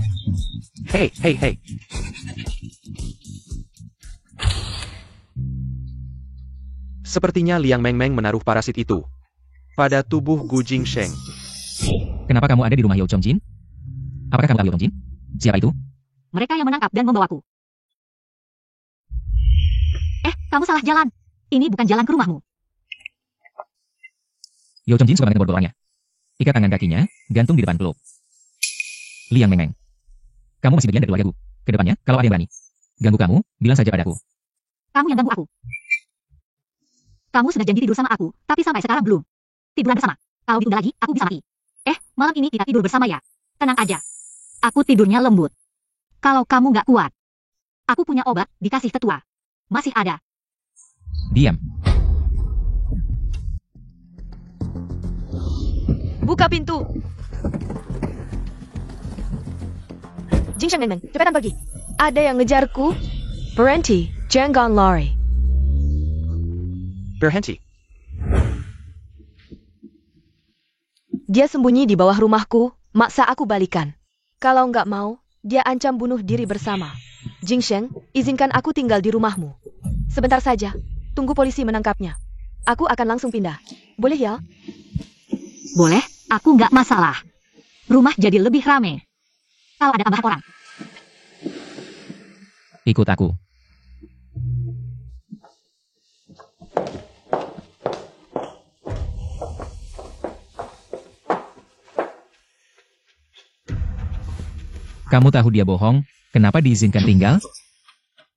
Hei. Sepertinya Liang Mengmeng menaruh parasit itu pada tubuh Gu Jingsheng. Kenapa kamu ada di rumah Yao Chongjin? Apakah kamu tahu Yao Chongjin? Siapa itu? Mereka yang menangkap dan membawaku. Kamu salah jalan. Ini bukan jalan ke rumahmu. Yao Chongjin suka banget ngebor orangnya. Ikat tangan kakinya, gantung di depan klub. Liang Mengmeng. Kamu masih bagian dari keluarga Gu. Kedepannya, kalau ada yang berani ganggu kamu, bilang saja padaku. Kamu yang ganggu aku. Kamu sudah janji tidur sama aku, tapi sampai sekarang belum. Tiduran bersama. Kalau ditunda lagi, aku bisa mati. Malam ini kita tidur bersama ya. Tenang aja. Aku tidurnya lembut. Kalau kamu nggak kuat, aku punya obat dikasih tetua. Masih ada. Diam. Buka pintu. Jingsheng Meng Meng, cepetan pergi. Ada yang ngejarku. Berhenti, jangan lari. Berhenti. Dia sembunyi di bawah rumahku, maksa aku balikan. Kalau nggak mau, dia ancam bunuh diri bersama. Jingsheng, izinkan aku tinggal di rumahmu. Sebentar saja, tunggu polisi menangkapnya. Aku akan langsung pindah. Boleh ya? Boleh, aku nggak masalah. Rumah jadi lebih rame. Kalau ada tambahan orang. Ikut aku. Kamu tahu dia bohong, kenapa diizinkan tinggal?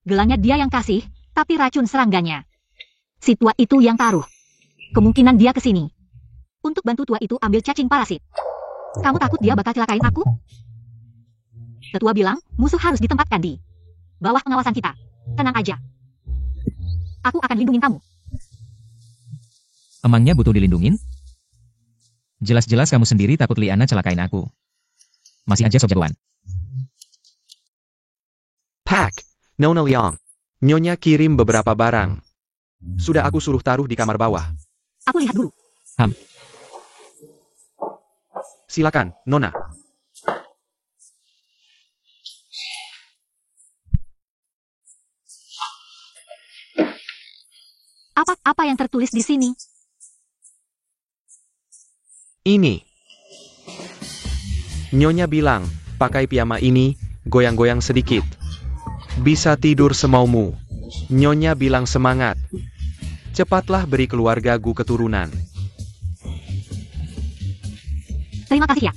Gelangnya dia yang kasih, tapi racun serangganya. Si tua itu yang taruh. Kemungkinan dia kesini. Untuk bantu tua itu ambil cacing parasit. Kamu takut dia bakal celakain aku? Tetua bilang, musuh harus ditempatkan di bawah pengawasan kita. Tenang aja. Aku akan lindungin kamu. Emangnya butuh dilindungin? Jelas-jelas kamu sendiri takut Liana celakain aku. Masih aja sok jagoan. Pak, Nona Liang. Nyonya kirim beberapa barang. Sudah aku suruh taruh di kamar bawah. Aku lihat dulu. Silakan, Nona. Apa yang tertulis di sini? Ini. Nyonya bilang, pakai piyama ini, goyang-goyang sedikit. Bisa tidur semaumu. Nyonya bilang semangat. Cepatlah beri keluargaku keturunan. Terima kasih ya.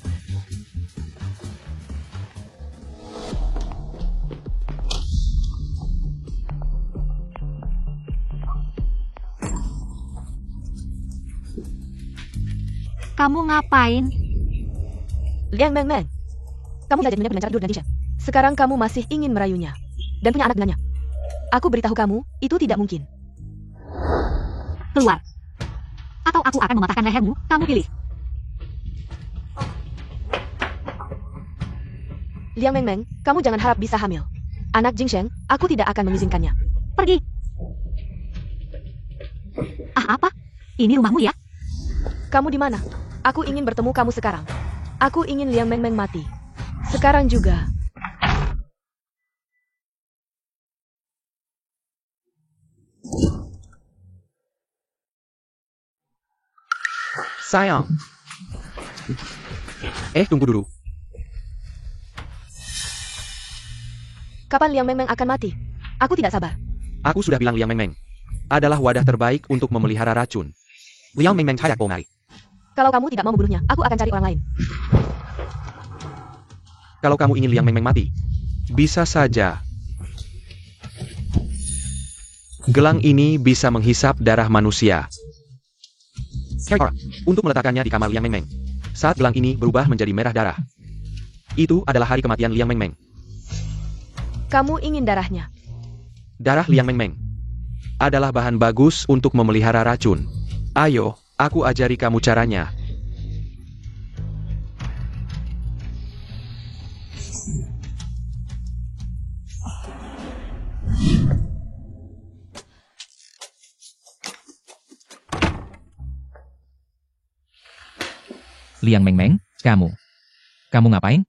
Kamu ngapain? Liang Meng Meng. Kamu belajar dengan cara tidur dan Jingsheng. Sekarang kamu masih ingin merayunya. Dan punya anak dengannya. Aku beritahu kamu, itu tidak mungkin. Keluar. Atau aku akan mematahkan lehermu, kamu pilih. Liang Meng Meng, kamu jangan harap bisa hamil. Anak Jingsheng, aku tidak akan mengizinkannya. Pergi. Apa? Ini rumahmu ya? Kamu di mana? Aku ingin bertemu kamu sekarang. Aku ingin Liang Meng Meng mati. Sekarang juga. Sayang. Tunggu dulu. Kapan Liang Meng Meng akan mati? Aku tidak sabar. Aku sudah bilang Liang Meng Meng adalah wadah terbaik untuk memelihara racun. Liang Meng Meng hayak mari. Kalau kamu tidak mau membunuhnya, aku akan cari orang lain. Kalau kamu ingin Liang Meng Meng mati, bisa saja. Gelang ini bisa menghisap darah manusia. Untuk meletakkannya di kamar Liang Meng Meng. Saat gelang ini berubah menjadi merah darah. Itu adalah hari kematian Liang Meng Meng. Kamu ingin darahnya? Darah Liang Meng Meng adalah bahan bagus untuk memelihara racun. Ayo, aku ajari kamu caranya. Liang Meng Meng, kamu ngapain?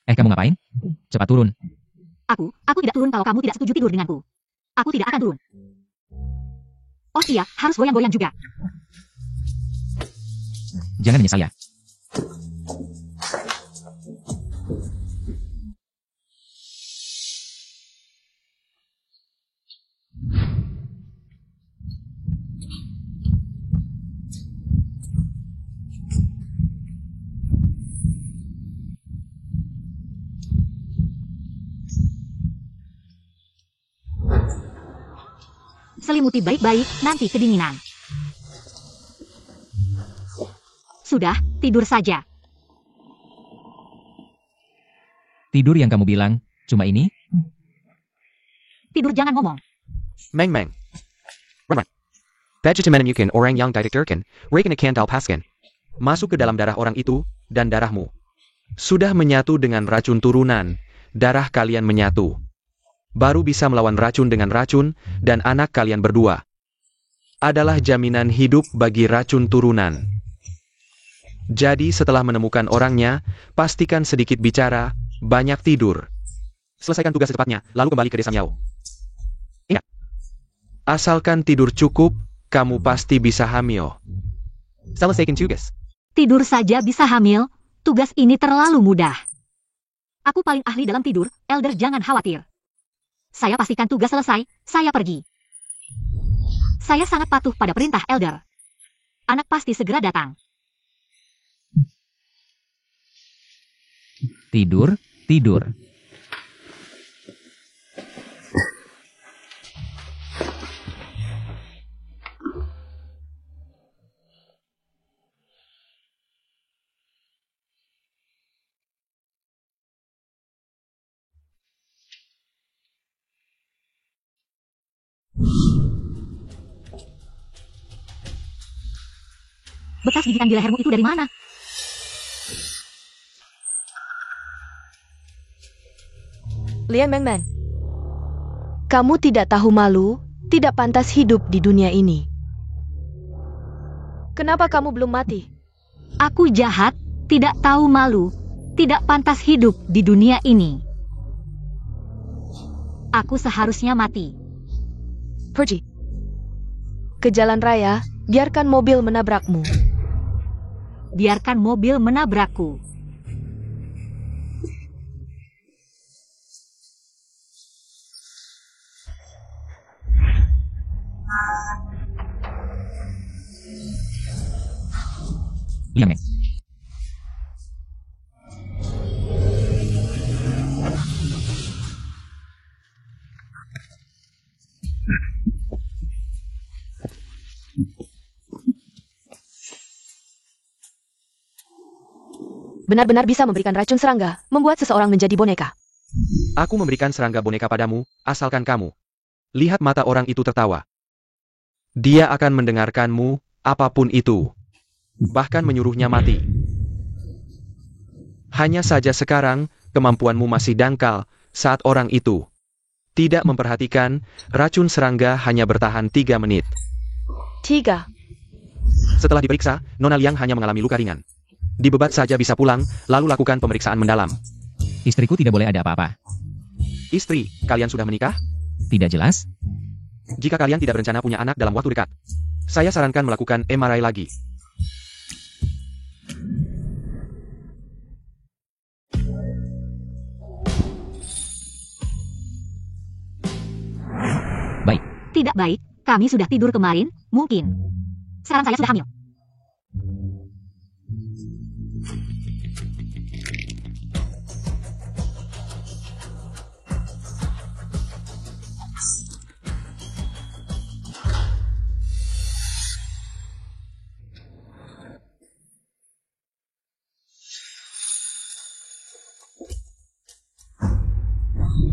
Kamu ngapain? Cepat turun. Aku tidak turun kalau kamu tidak setuju tidur denganku. Aku tidak akan turun. Oh iya, harus goyang-goyang juga. Jangan menyesal ya. Selimuti baik-baik, nanti kedinginan. Sudah, tidur saja. Tidur yang kamu bilang, cuma ini? Tidur jangan ngomong. Meng Meng. Rama. Vegetamenemyukan orang yang didiktirkan, rekan akan dalpaskan. Masuk ke dalam darah orang itu, dan darahmu. Sudah menyatu dengan racun turunan, darah kalian menyatu. Baru bisa melawan racun dengan racun, dan anak kalian berdua adalah jaminan hidup bagi racun turunan. Jadi setelah menemukan orangnya, pastikan sedikit bicara, banyak tidur. Selesaikan tugas secepatnya, lalu kembali ke desa Miao. Ingat, asalkan tidur cukup, kamu pasti bisa hamil. Selesaikan tugas. Tidur saja bisa hamil, tugas ini terlalu mudah. Aku paling ahli dalam tidur, Elder jangan khawatir. Saya pastikan tugas selesai, saya pergi. Saya sangat patuh pada perintah Elder. Anak pasti segera datang. Tidur, tidur. Bekas gigitan di lehermu itu dari mana? Lian Meng Meng. Kamu tidak tahu malu, tidak pantas hidup di dunia ini. Kenapa kamu belum mati? Aku jahat, tidak tahu malu, tidak pantas hidup di dunia ini. Aku seharusnya mati. Pergi. Ke jalan raya, biarkan mobil menabrakmu. Biarkan mobil menabrakku. Liang Meng. Benar-benar bisa memberikan racun serangga, membuat seseorang menjadi boneka. Aku memberikan serangga boneka padamu, asalkan kamu lihat mata orang itu tertawa. Dia akan mendengarkanmu, apapun itu. Bahkan menyuruhnya mati. Hanya saja sekarang, kemampuanmu masih dangkal, saat orang itu tidak memperhatikan, racun serangga hanya bertahan 3 menit. 3. Setelah diperiksa, Nona Liang hanya mengalami luka ringan. Dibebat saja bisa pulang, lalu lakukan pemeriksaan mendalam. Istriku tidak boleh ada apa-apa. Istri, kalian sudah menikah? Tidak jelas? Jika kalian tidak berencana punya anak dalam waktu dekat, saya sarankan melakukan MRI lagi. Baik. Tidak baik, kami sudah tidur kemarin, mungkin. Sekarang saya sudah hamil.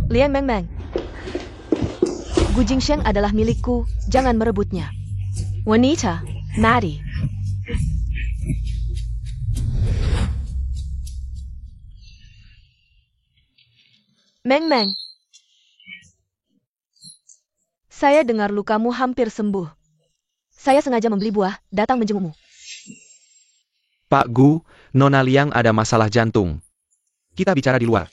Lian Meng Meng. Gu Jingsheng adalah milikku, jangan merebutnya. Wanita, mari. Meng Meng. Saya dengar lukamu hampir sembuh. Saya sengaja membeli buah, datang menjengukmu. Pak Gu, Nona Liang ada masalah jantung. Kita bicara di luar.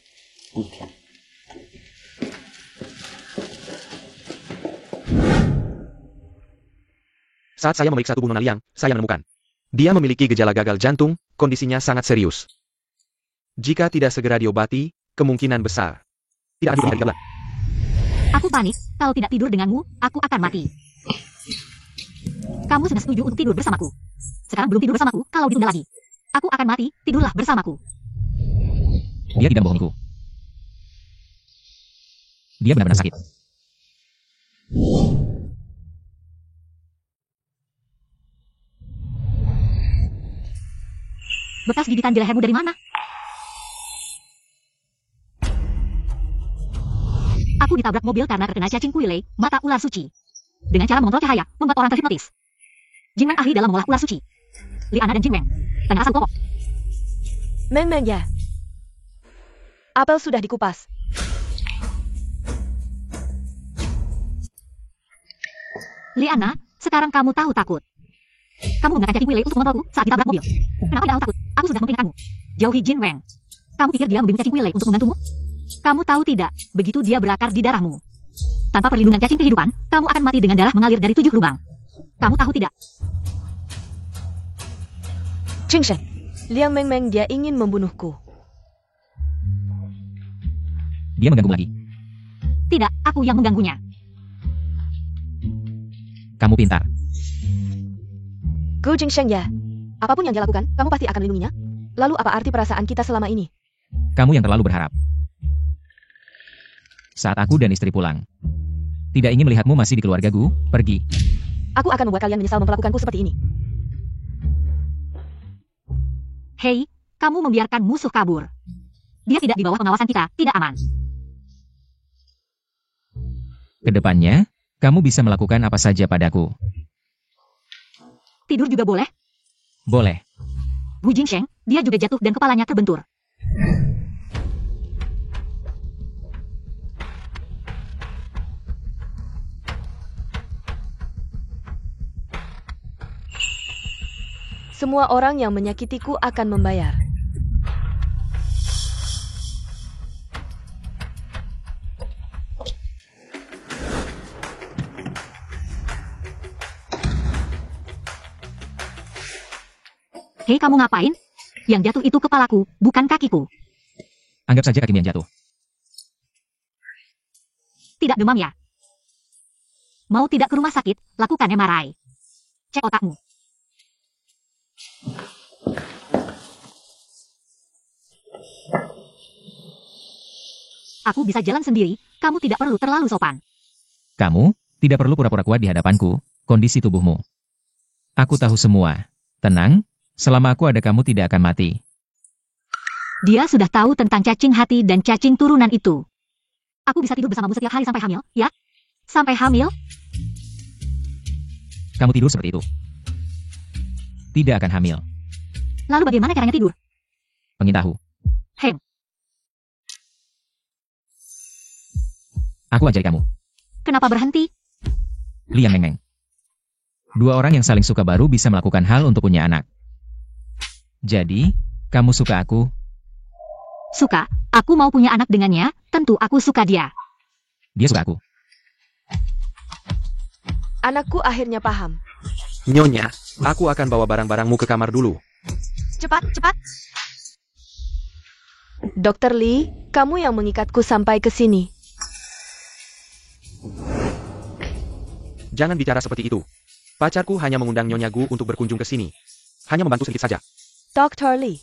Saat saya memeriksa tubuh Nona Liang, saya menemukan dia memiliki gejala gagal jantung, kondisinya sangat serius. Jika tidak segera diobati, kemungkinan besar tidak akan hidup. Aku panik, kalau tidak tidur denganmu, aku akan mati. Kamu sudah setuju untuk tidur bersamaku. Sekarang belum tidur bersamaku, kalau ditunda lagi. Aku akan mati, tidurlah bersamaku. Dia tidak membohongiku. Dia benar-benar sakit. Bekas gigitan di lehermu dari mana? Aku ditabrak mobil karena terkena cacing kuile, mata ular suci. Dengan cara mengontrol cahaya, membuat orang terhipnotis. Jin Wang ahli dalam mengolah ular suci. Liana dan Jin Wang. Tengah asal kopok. Meng Meng ya. Apel sudah dikupas. Liana, sekarang kamu tahu takut. Kamu menggunakan cacing kuile untuk mengontrolku saat ditabrak mobil. Kenapa tidak tahu takut? Aku sudah memperingatkanmu. Jauhi Jin Wang. Kamu pikir dia membimbing cacing kuile untuk membantumu? Kamu tahu tidak, begitu dia berakar di darahmu. Tanpa perlindungan cacing kehidupan, kamu akan mati dengan darah mengalir dari 7 lubang. Kamu tahu tidak? Jing Sheng, Liang Meng Meng dia ingin membunuhku. Dia mengganggu lagi. Tidak, aku yang mengganggunya. Kamu pintar. Gu Jing Sheng ya. Apapun yang dia lakukan, kamu pasti akan melindunginya. Lalu apa arti perasaan kita selama ini? Kamu yang terlalu berharap. Saat aku dan istri pulang. Tidak ingin melihatmu masih di keluarga Gu, pergi. Aku akan membuat kalian menyesal memperlakukanku seperti ini. Hei, kamu membiarkan musuh kabur. Dia tidak di bawah pengawasan kita, tidak aman. Kedepannya, kamu bisa melakukan apa saja padaku. Tidur juga boleh? Boleh. Gu Jingsheng, dia juga jatuh dan kepalanya terbentur. Semua orang yang menyakitiku akan membayar. Hei, kamu ngapain? Yang jatuh itu kepalaku, bukan kakiku. Anggap saja kakimu yang jatuh. Tidak demam ya? Mau tidak ke rumah sakit, lakukan MRI. Cek otakmu. Aku bisa jalan sendiri, kamu tidak perlu terlalu sopan. Kamu tidak perlu pura-pura kuat di hadapanku, kondisi tubuhmu. Aku tahu semua. Tenang, selama aku ada kamu tidak akan mati. Dia sudah tahu tentang cacing hati dan cacing turunan itu. Aku bisa tidur bersamamu setiap hari sampai hamil, ya? Sampai hamil? Kamu tidur seperti itu. Tidak akan hamil. Lalu bagaimana caranya tidur? Pengen tahu? Heng, Aku ajari kamu. kenapa berhenti? Liang Meng Meng. Dua orang yang saling suka baru bisa melakukan hal untuk punya anak. Jadi, kamu suka aku? Suka, aku mau punya anak dengannya, tentu aku suka dia. Dia suka aku. Anakku akhirnya paham. Nyonya, aku akan bawa barang-barangmu ke kamar dulu. Cepat, cepat. Dokter Lee, kamu yang mengikatku sampai ke sini. Jangan bicara seperti itu. Pacarku hanya mengundang Nyonya Gu untuk berkunjung ke sini. Hanya membantu sedikit saja. Dr. Lee,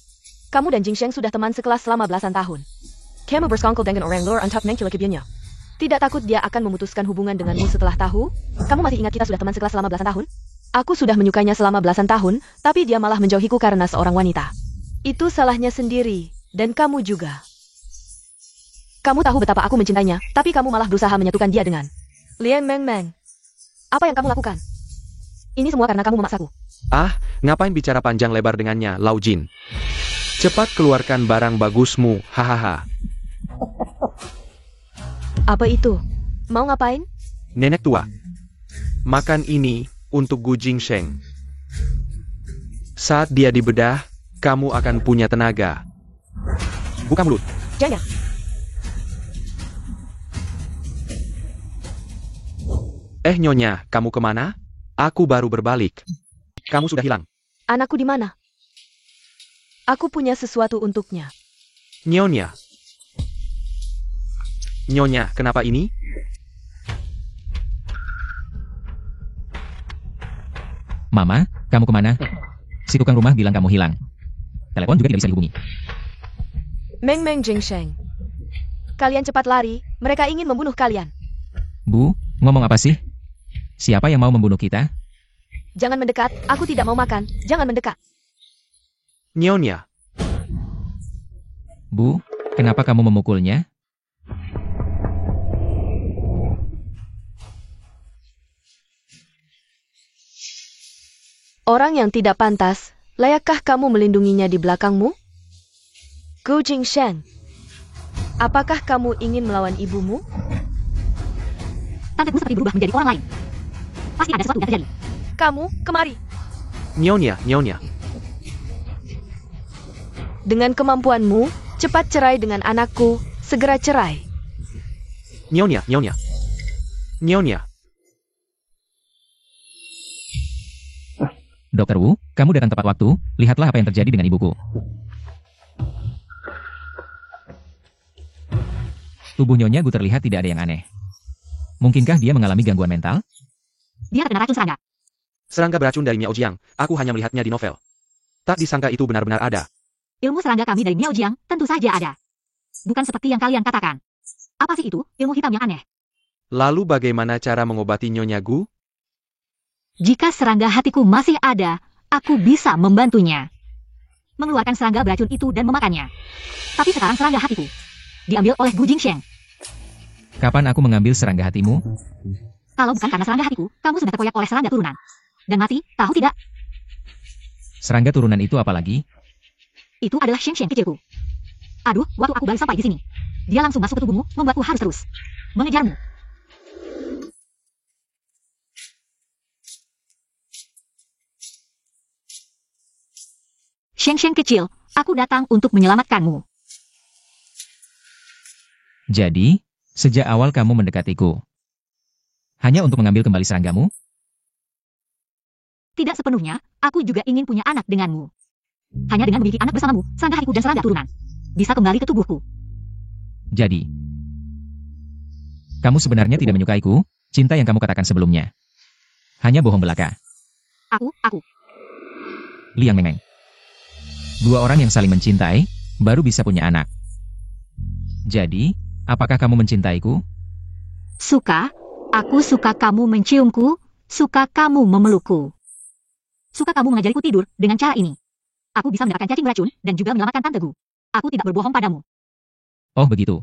kamu dan Jing Sheng sudah teman sekelas selama belasan tahun. Kamu bersekongkol dengan orang luar untuk mengkilaki-kibinya. Tidak takut dia akan memutuskan hubungan denganmu setelah tahu? Kamu masih ingat kita sudah teman sekelas selama belasan tahun? Aku sudah menyukainya selama belasan tahun, tapi dia malah menjauhiku karena seorang wanita. Itu salahnya sendiri, dan kamu juga. Kamu tahu betapa aku mencintainya, tapi kamu malah berusaha menyatukan dia dengan Liang Meng Meng. Apa yang kamu lakukan? Ini semua karena kamu memaksaku. Ah, ngapain bicara panjang lebar dengannya, Lau Jin? Cepat keluarkan barang bagusmu, hahaha. Apa itu? Mau ngapain? Nenek tua. Makan ini untuk Gu Jingsheng. Saat dia dibedah, kamu akan punya tenaga. Buka mulut. Jangan. Nyonya, kamu kemana? Aku baru berbalik. Kamu sudah hilang. Anakku di mana? Aku punya sesuatu untuknya. Nyonya. Nyonya, kenapa ini? Mama, kamu kemana? Si tukang rumah bilang kamu hilang. Telepon juga tidak bisa dihubungi. Meng Meng Jing Sheng. Kalian cepat lari, mereka ingin membunuh kalian. Bu, ngomong apa sih? Siapa yang mau membunuh kita? Jangan mendekat, aku tidak mau makan, jangan mendekat. Nyonya, Bu, kenapa kamu memukulnya? Orang yang tidak pantas, layakkah kamu melindunginya di belakangmu? Gu Jingshan, apakah kamu ingin melawan ibumu? Tanteku seperti berubah menjadi orang lain. Pasti ada sesuatu yang terjadi. Kamu, kemari. Nyonya, Nyonya. Dengan kemampuanmu, cepat cerai dengan anakku, segera cerai. Nyonya, Nyonya. Nyonya. Dokter Wu, kamu datang tepat waktu, lihatlah apa yang terjadi dengan ibuku. Tubuh Nyonya Gu terlihat tidak ada yang aneh. Mungkinkah dia mengalami gangguan mental? Dia terkena racun serangga. Serangga beracun dari Miao Jiang, aku hanya melihatnya di novel. Tak disangka itu benar-benar ada. Ilmu serangga kami dari Miao Jiang tentu saja ada. Bukan seperti yang kalian katakan. Apa sih itu, ilmu hitam yang aneh? Lalu bagaimana cara mengobati Nyonya Gu? Jika serangga hatiku masih ada, aku bisa membantunya. Mengeluarkan serangga beracun itu dan memakannya. Tapi sekarang serangga hatiku diambil oleh Gu Jingsheng. Kapan aku mengambil serangga hatimu? Kalau bukan karena serangga hatiku, kamu sudah terkoyak oleh serangga turunan. Dan mati, tahu tidak? Serangga turunan itu apa lagi? Itu adalah Sheng Sheng kecilku. Aduh, waktu aku baru sampai di sini. Dia langsung masuk ke tubuhmu, membuatku harus terus mengejarmu. Sheng Sheng kecil, aku datang untuk menyelamatkanmu. Jadi, sejak awal kamu mendekatiku. Hanya untuk mengambil kembali seranggamu? Tidak sepenuhnya, aku juga ingin punya anak denganmu. Hanya dengan memiliki anak bersamamu, serangga hatiku dan serangga turunan bisa kembali ke tubuhku. Jadi, kamu sebenarnya tidak menyukaiku, cinta yang kamu katakan sebelumnya. Hanya bohong belaka. Aku. Liang Mengmeng. Dua orang yang saling mencintai, baru bisa punya anak. Jadi, apakah kamu mencintaiku? Suka, aku suka kamu menciumku, suka kamu memelukku. Suka kamu mengajariku tidur dengan cara ini. Aku bisa mendapatkan cacing beracun dan juga menyelamatkan Tante Gu. Aku tidak berbohong padamu. Oh begitu.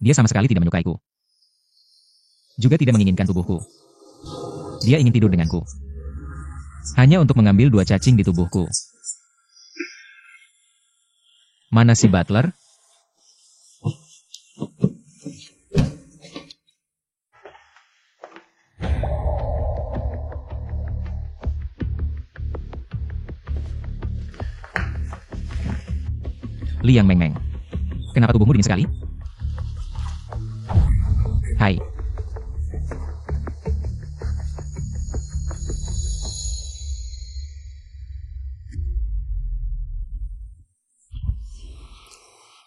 Dia sama sekali tidak menyukaiku. Juga tidak menginginkan tubuhku. Dia ingin tidur denganku. Hanya untuk mengambil 2 cacing di tubuhku. Mana si butler? Liang Mengmeng. Kenapa tubuhmu dingin sekali? Hai.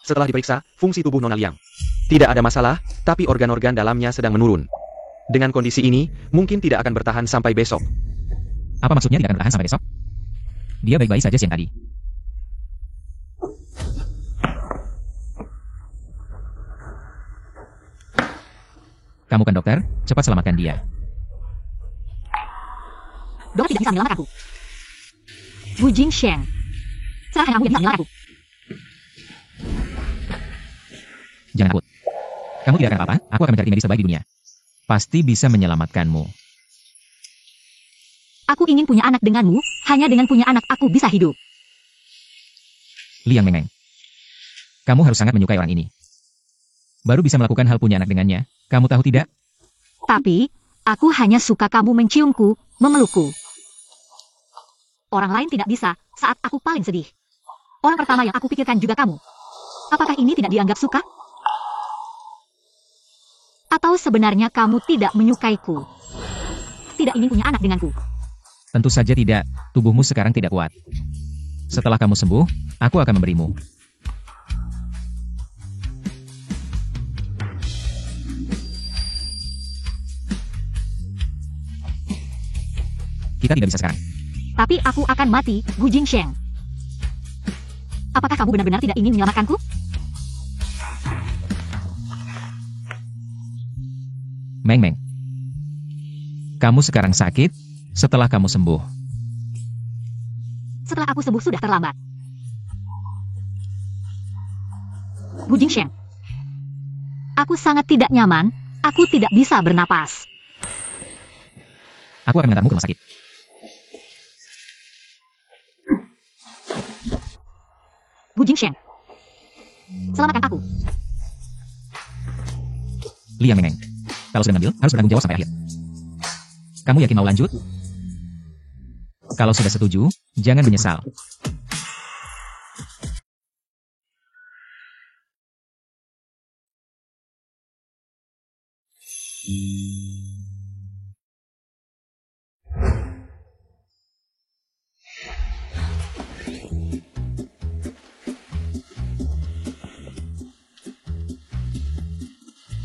Setelah diperiksa, fungsi tubuh Nona Liang tidak ada masalah, tapi organ-organ dalamnya sedang menurun. Dengan kondisi ini, mungkin tidak akan bertahan sampai besok. Apa maksudnya tidak akan bertahan sampai besok? Dia baik-baik saja siang tadi. Kamu kan dokter, cepat selamatkan dia. Dokter tidak bisa menyelamatkanku. Gu Jingsheng. Serahkan aku yang bisa menyelamatkanku. Jangan takut. Kamu tidak akan apa-apa, aku akan mencari medis terbaik di dunia. Pasti bisa menyelamatkanmu. Aku ingin punya anak denganmu, hanya dengan punya anak aku bisa hidup. Liang Mengmeng. Kamu harus sangat menyukai orang ini. Baru bisa melakukan hal punya anak dengannya, kamu tahu tidak? Tapi, aku hanya suka kamu menciumku, memelukku. Orang lain tidak bisa saat aku paling sedih. Orang pertama yang aku pikirkan juga kamu. Apakah ini tidak dianggap suka? Atau sebenarnya kamu tidak menyukaiku? Tidak ingin punya anak denganku? Tentu saja tidak, tubuhmu sekarang tidak kuat. Setelah kamu sembuh, aku akan memberimu. Kita tidak bisa sekarang. Tapi aku akan mati, Gu Jingsheng. Apakah kamu benar-benar tidak ingin menyelamatkanku? Mengmeng. Kamu sekarang sakit, setelah kamu sembuh. Setelah aku sembuh sudah terlambat. Gu Jingsheng. Aku sangat tidak nyaman, aku tidak bisa bernapas. Aku akan mengantarmu ke rumah sakit. Gu Jingsheng. Selamatkan aku. Liang Meng. Kalau sudah ngambil, harus bertanggung jawab sampai akhir. Kamu yakin mau lanjut? Kalau sudah setuju, jangan menyesal.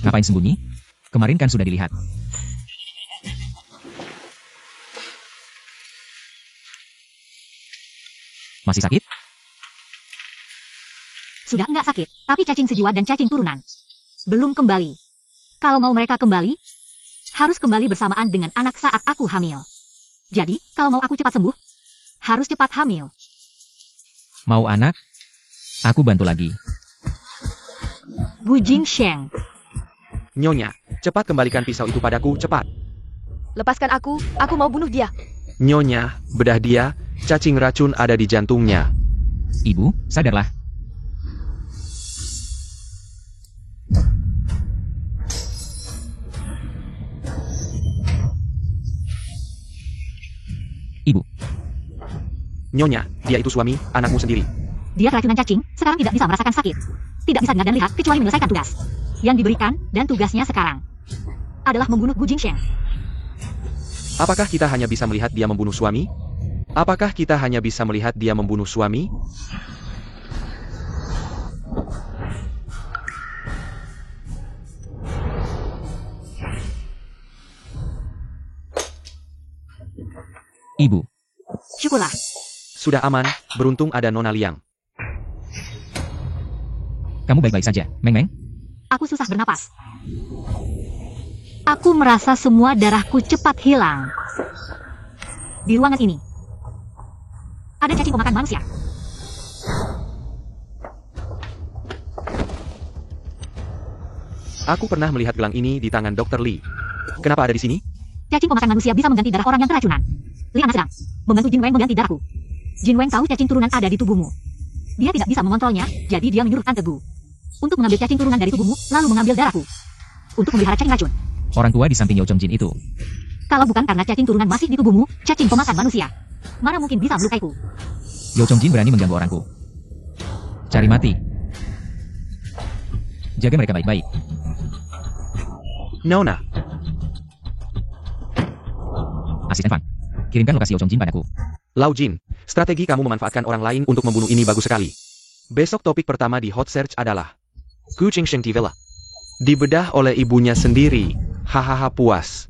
Ngapain sembunyi? Kemarin kan sudah dilihat. Masih sakit? Sudah enggak sakit, tapi cacing sejiwa dan cacing turunan. Belum kembali. Kalau mau mereka kembali, harus kembali bersamaan dengan anak saat aku hamil. Jadi, kalau mau aku cepat sembuh, harus cepat hamil. Mau anak? Aku bantu lagi. Gu Jingsheng. Nyonya, cepat kembalikan pisau itu padaku, cepat. Lepaskan aku mau bunuh dia. Nyonya, bedah dia, cacing racun ada di jantungnya. Ibu, sadarlah. Ibu. Nyonya, dia itu suami, anakmu sendiri. Dia keracunan cacing, sekarang tidak bisa merasakan sakit. Tidak bisa dengar dan lihat kecuali menyelesaikan tugas. Yang diberikan, dan tugasnya sekarang adalah membunuh Gu Jingsheng. Apakah kita hanya bisa melihat dia membunuh suami? Apakah kita hanya bisa melihat dia membunuh suami? Ibu. Syukurlah. Sudah aman, beruntung ada Nona Liang. Kamu baik-baik saja, Meng Meng? Aku susah bernapas. Aku merasa semua darahku cepat hilang. Di ruangan ini, ada cacing pemakan manusia. Aku pernah melihat gelang ini di tangan Dr. Lee. Kenapa ada di sini? Cacing pemakan manusia bisa mengganti darah orang yang keracunan. Liana sedang membantu Jin Wang mengganti darahku. Jin Wang tahu cacing turunan ada di tubuhmu. Dia tidak bisa mengontrolnya, jadi dia menyuruh Tante Gu untuk mengambil cacing turunan dari tubuhmu, lalu mengambil darahku untuk memelihara cacing racun. Orang tua di samping Yao Chong Jin itu. Kalau bukan karena cacing turunan masih di tubuhmu, cacing pemakan manusia, mana mungkin bisa melukaiku? Yao Chong Jin berani mengganggu orangku. Cari mati. Jaga mereka baik-baik. Nona, Asisten Fan, kirimkan lokasi Yao Chong Jin padaku. Lao Jin, strategi kamu memanfaatkan orang lain untuk membunuh ini bagus sekali. Besok topik pertama di Hot Search adalah Gu Jingsheng di Villa. Dibedah oleh ibunya sendiri. Hahaha puas.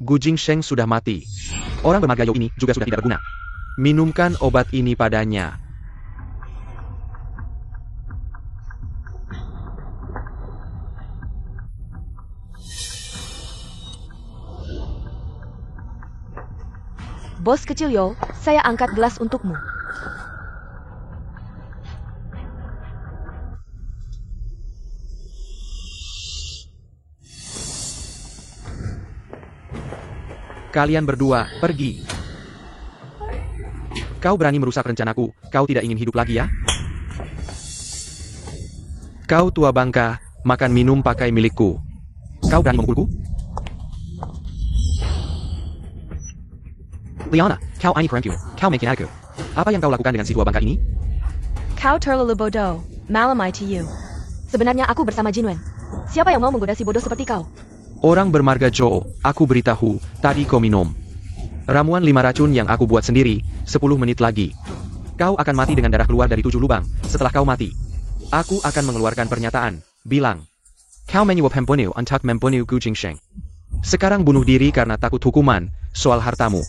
Gu Jingsheng sudah mati. Orang bermarga Yao ini juga sudah tidak berguna. Minumkan obat ini padanya. Bos kecil Yo, saya angkat gelas untukmu. Kalian berdua, pergi. Kau berani merusak rencanaku, kau tidak ingin hidup lagi ya? Kau tua bangka, makan minum pakai milikku. Kau berani memukulku? Liana, kau ini perempuan, kau makin aku. Apa yang kau lakukan dengan si tua bangka ini? Kau terlalu bodoh. Malamai to you. Sebenarnya aku bersama Jinwen. Siapa yang mau menggoda si bodoh seperti kau? Orang bermarga Zhou, aku beritahu, tadi kau minum ramuan 5 racun yang aku buat sendiri, 10 menit lagi. Kau akan mati dengan darah keluar dari 7 lubang. Setelah kau mati, aku akan mengeluarkan pernyataan, bilang, kau menyuap membunuh untuk membunuh Gu Jingsheng. Sekarang bunuh diri karena takut hukuman, soal hartamu.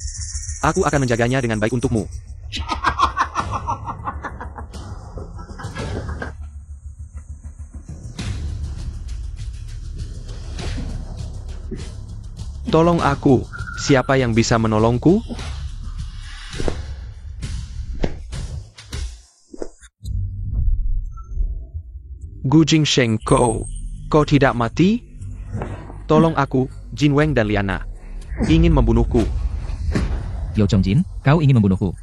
Aku akan menjaganya dengan baik untukmu. Tolong aku, siapa yang bisa menolongku? Gu Jingsheng, kau tidak mati? Tolong aku, Jin Wang dan Liana. Ingin membunuhku. Yao Chongjin, kau ingin membunuhku?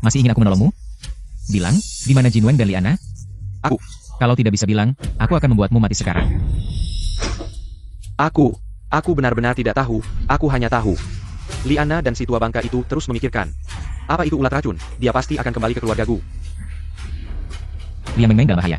Masih ingin aku menolongmu? Bilang, di mana Jin Wang dan Liana? Aku. Kalau tidak bisa bilang, aku akan membuatmu mati sekarang. Aku benar-benar tidak tahu, aku hanya tahu. Liana dan si tua bangka itu terus memikirkan. Apa itu ulat racun? Dia pasti akan kembali ke keluarga Gu. Liang Meng dalam bahaya.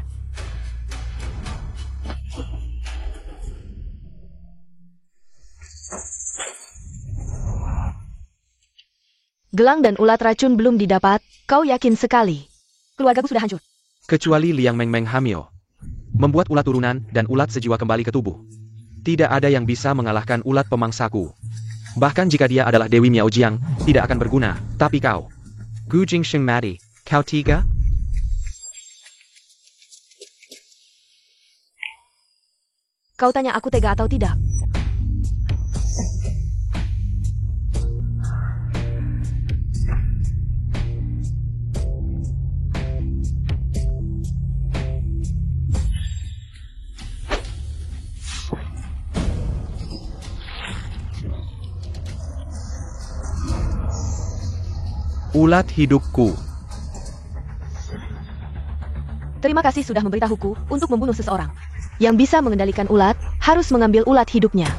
Gelang dan ulat racun belum didapat, kau yakin sekali. Keluargaku sudah hancur. Kecuali Liang Meng hamil. Membuat ulat turunan dan ulat sejiwa kembali ke tubuh. Tidak ada yang bisa mengalahkan ulat pemangsaku. Bahkan jika dia adalah Dewi Miaojiang, tidak akan berguna. Tapi kau, Gu Jingsheng mati, kau tega? Kau tanya aku tega atau tidak? Ulat hidupku. Terima kasih sudah memberitahuku untuk membunuh seseorang. Yang bisa mengendalikan ulat, harus mengambil ulat hidupnya.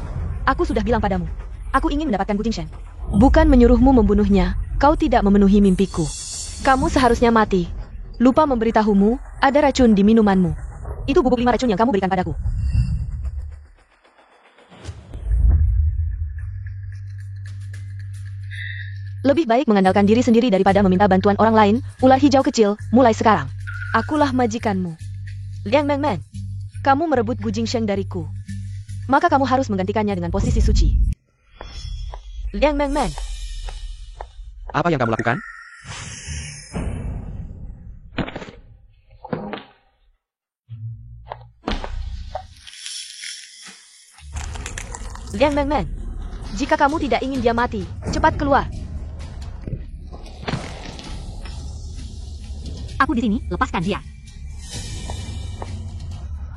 Aku sudah bilang padamu. Aku ingin mendapatkan Gu Jingsheng. Bukan menyuruhmu membunuhnya, kau tidak memenuhi mimpiku. Kamu seharusnya mati. Lupa memberitahumu, ada racun di minumanmu. Itu bubuk 5 racun yang kamu berikan padaku. Lebih baik mengandalkan diri sendiri daripada meminta bantuan orang lain, ular hijau kecil, mulai sekarang. Akulah majikanmu. Liang Meng, kamu merebut Gu Jingsheng dariku. Maka kamu harus menggantikannya dengan posisi suci. Liang Meng. Apa yang kamu lakukan? Liang Meng, jika kamu tidak ingin dia mati, cepat keluar. Aku di sini, lepaskan dia.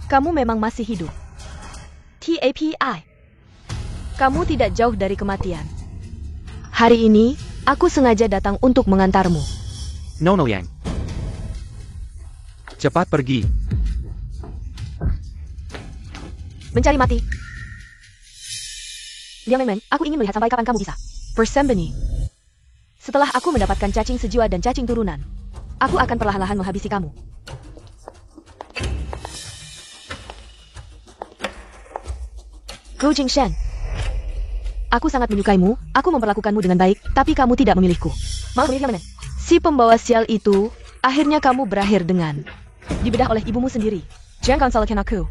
Kamu memang masih hidup. TAPI. Kamu tidak jauh dari kematian. Hari ini, aku sengaja datang untuk mengantarmu. No Yang. Cepat pergi. Mencari mati. Liang Meng, aku ingin melihat sampai kapan kamu bisa bersembunyi. Setelah aku mendapatkan cacing sejiwa dan cacing turunan, aku akan perlahan-lahan menghabisi kamu. Gu Jingsheng, aku sangat menyukaimu, aku memperlakukanmu dengan baik, tapi kamu tidak memilihku. Malah memilih Liang Meng. Si pembawa sial itu, akhirnya kamu berakhir dengan dibedah oleh ibumu sendiri. Jangan salahkan aku.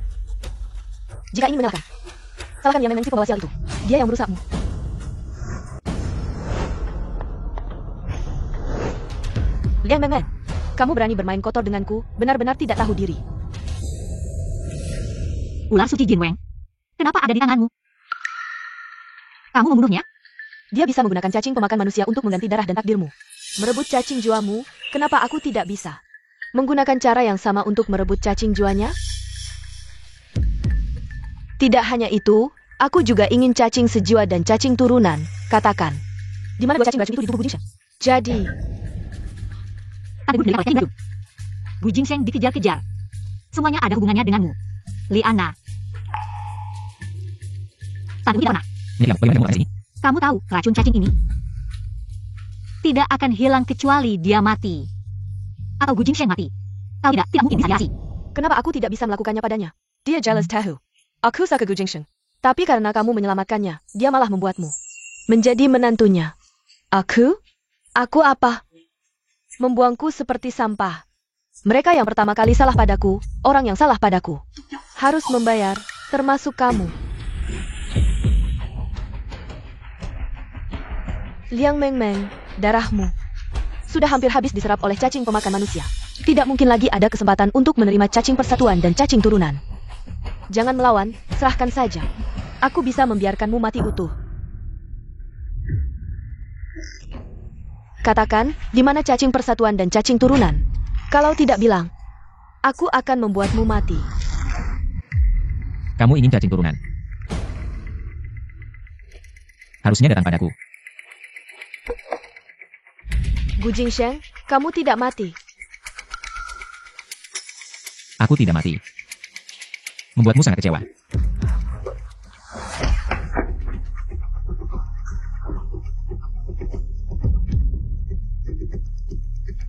Jika ingin menyalahkan, salahkan Liang Meng si pembawa sial itu. Dia yang merusakmu. Liang Meng, kamu berani bermain kotor denganku, benar-benar tidak tahu diri. Ular suci Jin Wang. Kenapa ada di tanganmu? Kamu membunuhnya? Dia bisa menggunakan cacing pemakan manusia untuk mengganti darah dan takdirmu. Merebut cacing jiwamu, kenapa aku tidak bisa? Menggunakan cara yang sama untuk merebut cacing jiwanya? Tidak hanya itu, aku juga ingin cacing sejiwa dan cacing turunan. Katakan, di mana 2 cacing racun itu di tubuh Gu Jingsheng? Jadi, Tante Gu Delia hidup. Gu Jingsheng dikejar-kejar. Semuanya ada hubungannya denganmu. Liana. Tante Gu tidak pernah. Liang, bagaimana kamu akan sini? Kamu tahu racun cacing ini tidak akan hilang kecuali dia mati. Atau Gu Jingsheng mati. Kalau tidak mungkin bisa diatasi. kenapa aku tidak bisa melakukannya padanya? Dia jealous tahu. Aku suka Gu Jingsheng. Tapi karena kamu menyelamatkannya, dia malah membuatmu menjadi menantunya. Aku? Aku apa? Membuangku seperti sampah. Mereka yang pertama kali salah padaku, orang yang salah padaku, harus membayar, termasuk kamu. Liang Meng, darahmu sudah hampir habis diserap oleh cacing pemakan manusia. Tidak mungkin lagi ada kesempatan untuk menerima cacing persatuan dan cacing turunan. Jangan melawan, serahkan saja. Aku bisa membiarkanmu mati utuh. Katakan, di mana cacing persatuan dan cacing turunan? Kalau tidak bilang, aku akan membuatmu mati. Kamu ingin cacing turunan. Harusnya datang padaku. Gu Jingsheng, kamu tidak mati. Aku tidak mati. Membuatmu sangat kecewa.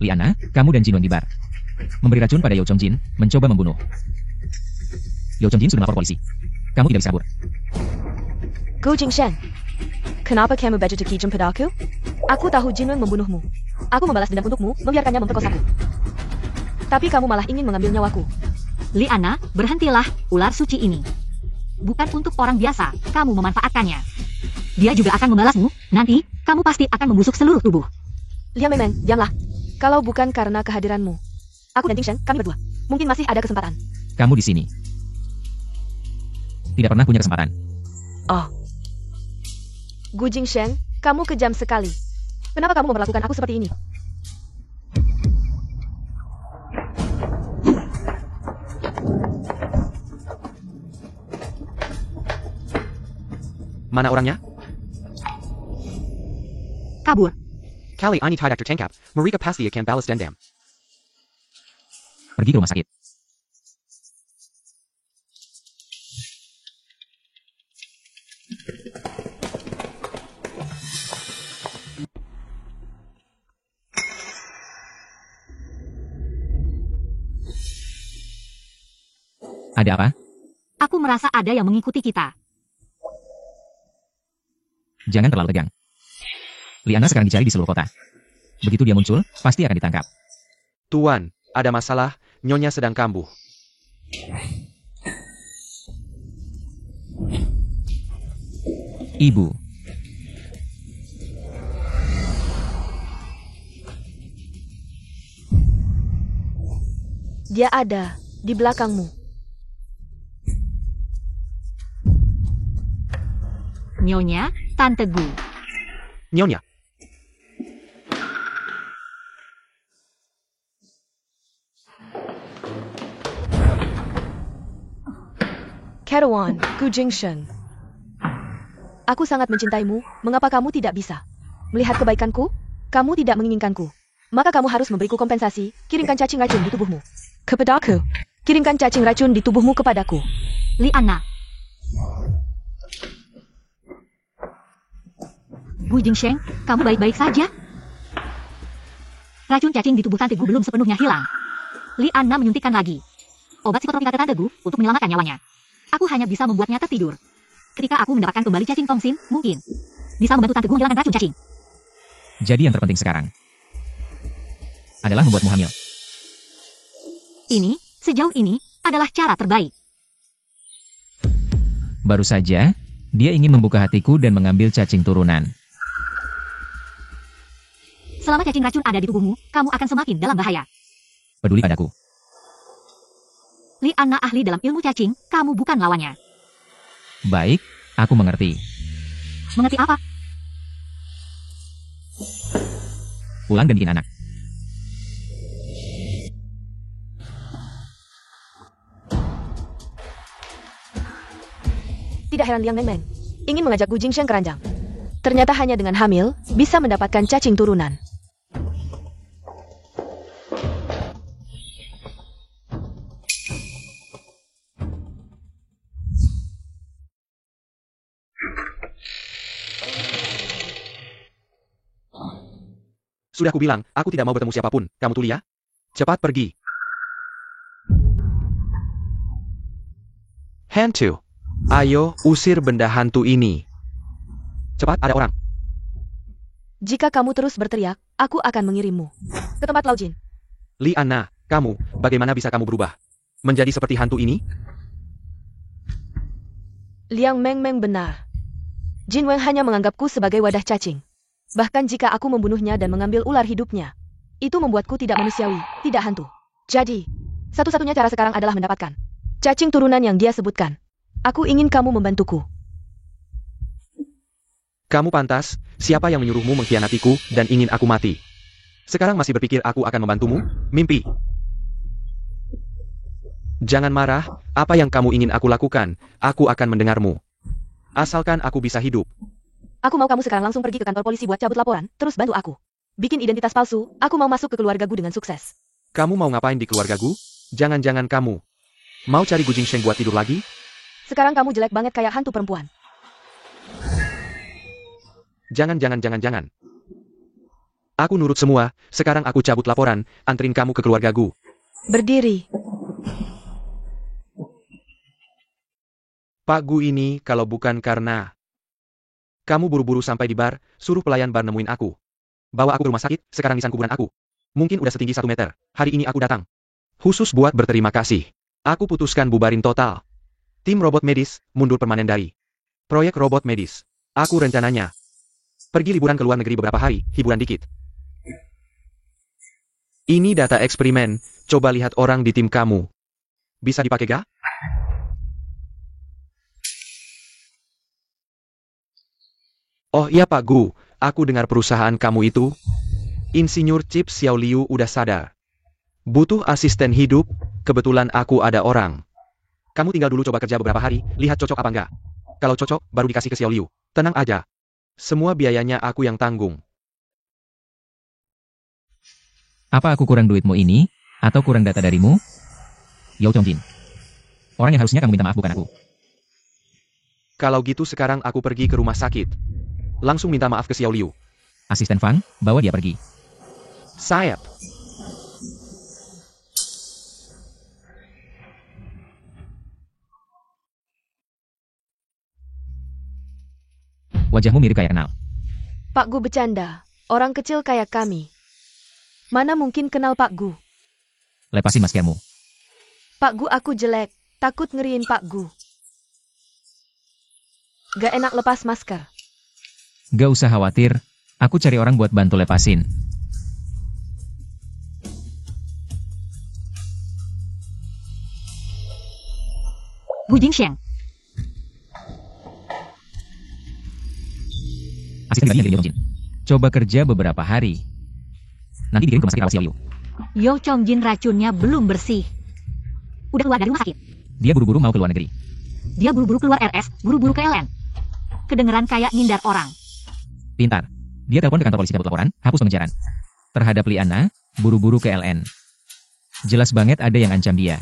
Liana, kamu dan Jinwen di bar. Memberi racun pada Yao Chongjin, mencoba membunuh. Yao Chongjin sudah melapor polisi. Kamu tidak bisa kabur. Gu Jingsheng, kenapa kamu begitu kejam padaku? Aku tahu Jinwen membunuhmu. Aku membalas dendam untukmu, membiarkannya memperkosaku. Tapi kamu malah ingin mengambil nyawaku. Liana, berhentilah, ular suci ini. Bukan untuk orang biasa, kamu memanfaatkannya. Dia juga akan membalasmu, nanti, kamu pasti akan membusuk seluruh tubuh. Liang Mengmeng, diamlah. Kalau bukan karena kehadiranmu, aku dan Jingsheng, kami berdua, mungkin masih ada kesempatan. Kamu di sini. Tidak pernah punya kesempatan. Oh. Gu Jingsheng, kamu kejam sekali. Kenapa kamu memperlakukan aku seperti ini? Mana orangnya? Kabur. Kali ini tidak tertangkap, mereka pasti akan balas dendam. Pergi ke rumah sakit. Ada apa? Aku merasa ada yang mengikuti kita. Jangan terlalu tegang. Liana sekarang dicari di seluruh kota. Begitu dia muncul, pasti akan ditangkap. Tuan, ada masalah, Nyonya sedang kambuh. Ibu. Dia ada di belakangmu. Nyonya, Tante Gu. Nyonya, Kerawan, Gu Jingsheng. Aku sangat mencintaimu, mengapa kamu tidak bisa? Melihat kebaikanku, kamu tidak menginginkanku. Maka kamu harus memberiku kompensasi, kirimkan cacing racun di tubuhmu. Kepadaku. Kirimkan cacing racun di tubuhmu kepadaku. Liana. Gu Jingsheng, kamu baik-baik saja? Racun cacing di tubuh Tante Gu belum sepenuhnya hilang. Liana menyuntikkan lagi. Obat psikotropika ke Tante Gu untuk menyelamatkan nyawanya. Aku hanya bisa membuatnya tertidur. Ketika aku mendapatkan kembali cacing tongsin, mungkin bisa membantu Tante Gu menghilangkan racun cacing. Jadi yang terpenting sekarang adalah membuatmu hamil. Ini, sejauh ini, adalah cara terbaik. Baru saja, dia ingin membuka hatiku dan mengambil cacing turunan. Selama cacing racun ada di tubuhmu, kamu akan semakin dalam bahaya. Peduli padaku. Liana ahli dalam ilmu cacing, kamu bukan lawannya. Baik, aku mengerti. Mengerti apa? Pulang dan bikin anak. Tidak heran Liang Mengmeng ingin mengajak Gu Jingsheng ke ranjang. Ternyata hanya dengan hamil, bisa mendapatkan cacing turunan. sudah kubilang, aku tidak mau bertemu siapapun, kamu tuli ya? Cepat pergi. Hantu. Ayo, usir benda hantu ini. Cepat, ada orang. Jika kamu terus berteriak, aku akan mengirimmu ke tempat Laujin. Liana, kamu, bagaimana bisa kamu berubah? Menjadi seperti hantu ini? Liang Mengmeng benar. Jin Wang hanya menganggapku sebagai wadah cacing. Bahkan jika aku membunuhnya dan mengambil ular hidupnya, itu membuatku tidak manusiawi, tidak hantu. Jadi, satu-satunya cara sekarang adalah mendapatkan cacing turunan yang dia sebutkan. Aku ingin kamu membantuku. Kamu pantas, siapa yang menyuruhmu mengkhianatiku dan ingin aku mati? Sekarang masih berpikir aku akan membantumu? Mimpi. Jangan marah, apa yang kamu ingin aku lakukan, aku akan mendengarmu. Asalkan aku bisa hidup. Aku mau kamu sekarang langsung pergi ke kantor polisi buat cabut laporan, terus bantu aku. Bikin identitas palsu, aku mau masuk ke keluarga Gu dengan sukses. Kamu mau ngapain di keluarga Gu? Jangan-jangan kamu mau cari Gu Jingsheng buat tidur lagi? Sekarang kamu jelek banget kayak hantu perempuan. Jangan. Aku nurut semua, sekarang aku cabut laporan, anterin kamu ke keluarga Gu. Berdiri. Pak Gu ini kalau bukan karena kamu buru-buru sampai di bar, suruh pelayan bar nemuin aku. Bawa aku ke rumah sakit, sekarang nisan kuburan aku. Mungkin udah setinggi 1 meter, hari ini aku datang. Khusus buat berterima kasih. Aku putuskan bubarin total. Tim robot medis, mundur permanen dari proyek robot medis. Aku rencananya pergi liburan ke luar negeri beberapa hari, hiburan dikit. Ini data eksperimen, coba lihat orang di tim kamu. Bisa dipakai gak? Oh iya Pak Gu, aku dengar perusahaan kamu itu, Insinyur Chip Xiao Liu udah sadar. Butuh asisten hidup, kebetulan aku ada orang. Kamu tinggal dulu coba kerja beberapa hari, lihat cocok apa enggak. Kalau cocok, baru dikasih ke Xiao Liu. Tenang aja. Semua biayanya aku yang tanggung. Apa aku kurang duitmu ini? Atau kurang data darimu? Yao Chongjin. Orang yang harusnya kamu minta maaf bukan aku. Kalau gitu sekarang aku pergi ke rumah sakit. Langsung minta maaf ke Xiao Liu. Asisten Fang, bawa dia pergi. Sayap. Wajahmu mirip kayak kenal. Pak Gu bercanda. Orang kecil kayak kami. Mana mungkin kenal Pak Gu? Lepasin maskermu. Pak Gu aku jelek. Takut ngeriin Pak Gu. Gak enak lepas masker. Gak usah khawatir, aku cari orang buat bantu lepasin. Gu Jingsheng, Asisten pribadi yang dikirim Yao Chongjin. Coba kerja beberapa hari. Nanti dikirim ke rumah sakit rawat Xiao Liu. Yao Chongjin racunnya belum bersih. Udah keluar dari rumah sakit. Dia buru-buru mau ke luar negeri. Dia buru-buru keluar RS, buru-buru ke LN. Kedengeran kayak ngindar orang. Pintar. Dia telepon ke kantor polisi cabut laporan, hapus pengejaran. Terhadap Liana, buru-buru ke LN. Jelas banget ada yang ancam dia.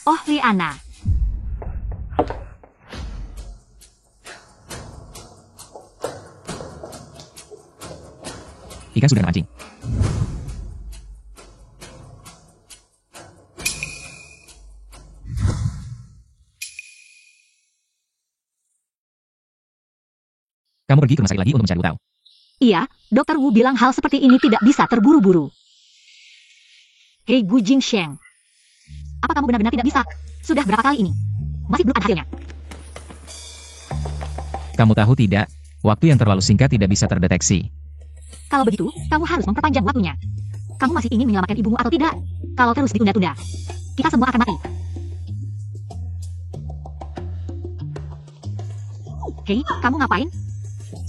Oh Liana, Ikan sudah mancing. Kamu pergi ke rumah sakit lagi untuk mencari tahu. iya, Dokter Wu bilang hal seperti ini tidak bisa terburu-buru. Hei Gu Jingsheng, apa kamu benar-benar tidak bisa? Sudah berapa kali ini? Masih belum ada hasilnya. Kamu tahu tidak, waktu yang terlalu singkat tidak bisa terdeteksi. Kalau begitu, kamu harus memperpanjang waktunya. Kamu masih ingin menyelamatkan ibumu atau tidak? Kalau terus ditunda-tunda, kita semua akan mati. Hei, kamu ngapain?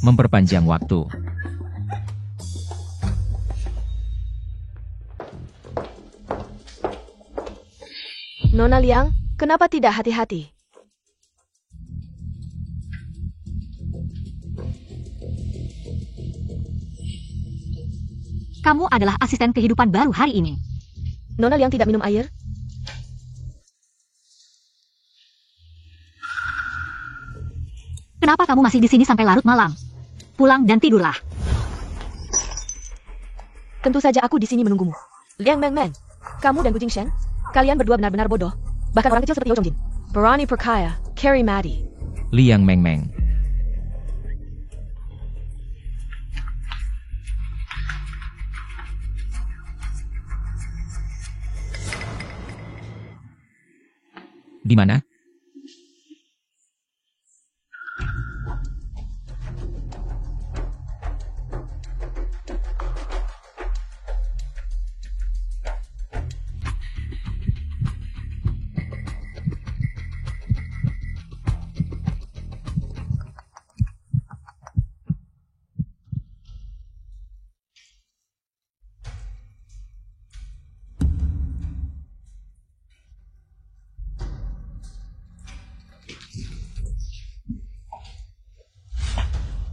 Memperpanjang waktu. Nona Liang, kenapa tidak hati-hati? Kamu adalah asisten kehidupan baru hari ini. Nona Liang tidak minum air? Kenapa kamu masih di sini sampai larut malam? Pulang dan tidurlah. Tentu saja aku di sini menunggumu. Liang Meng Meng, kamu dan Gu Jingsheng, kalian berdua benar-benar bodoh. Bahkan orang kecil seperti Yao Chongjin. Berani perkaya, Carrie Maddie. Liang Meng Meng. Di mana?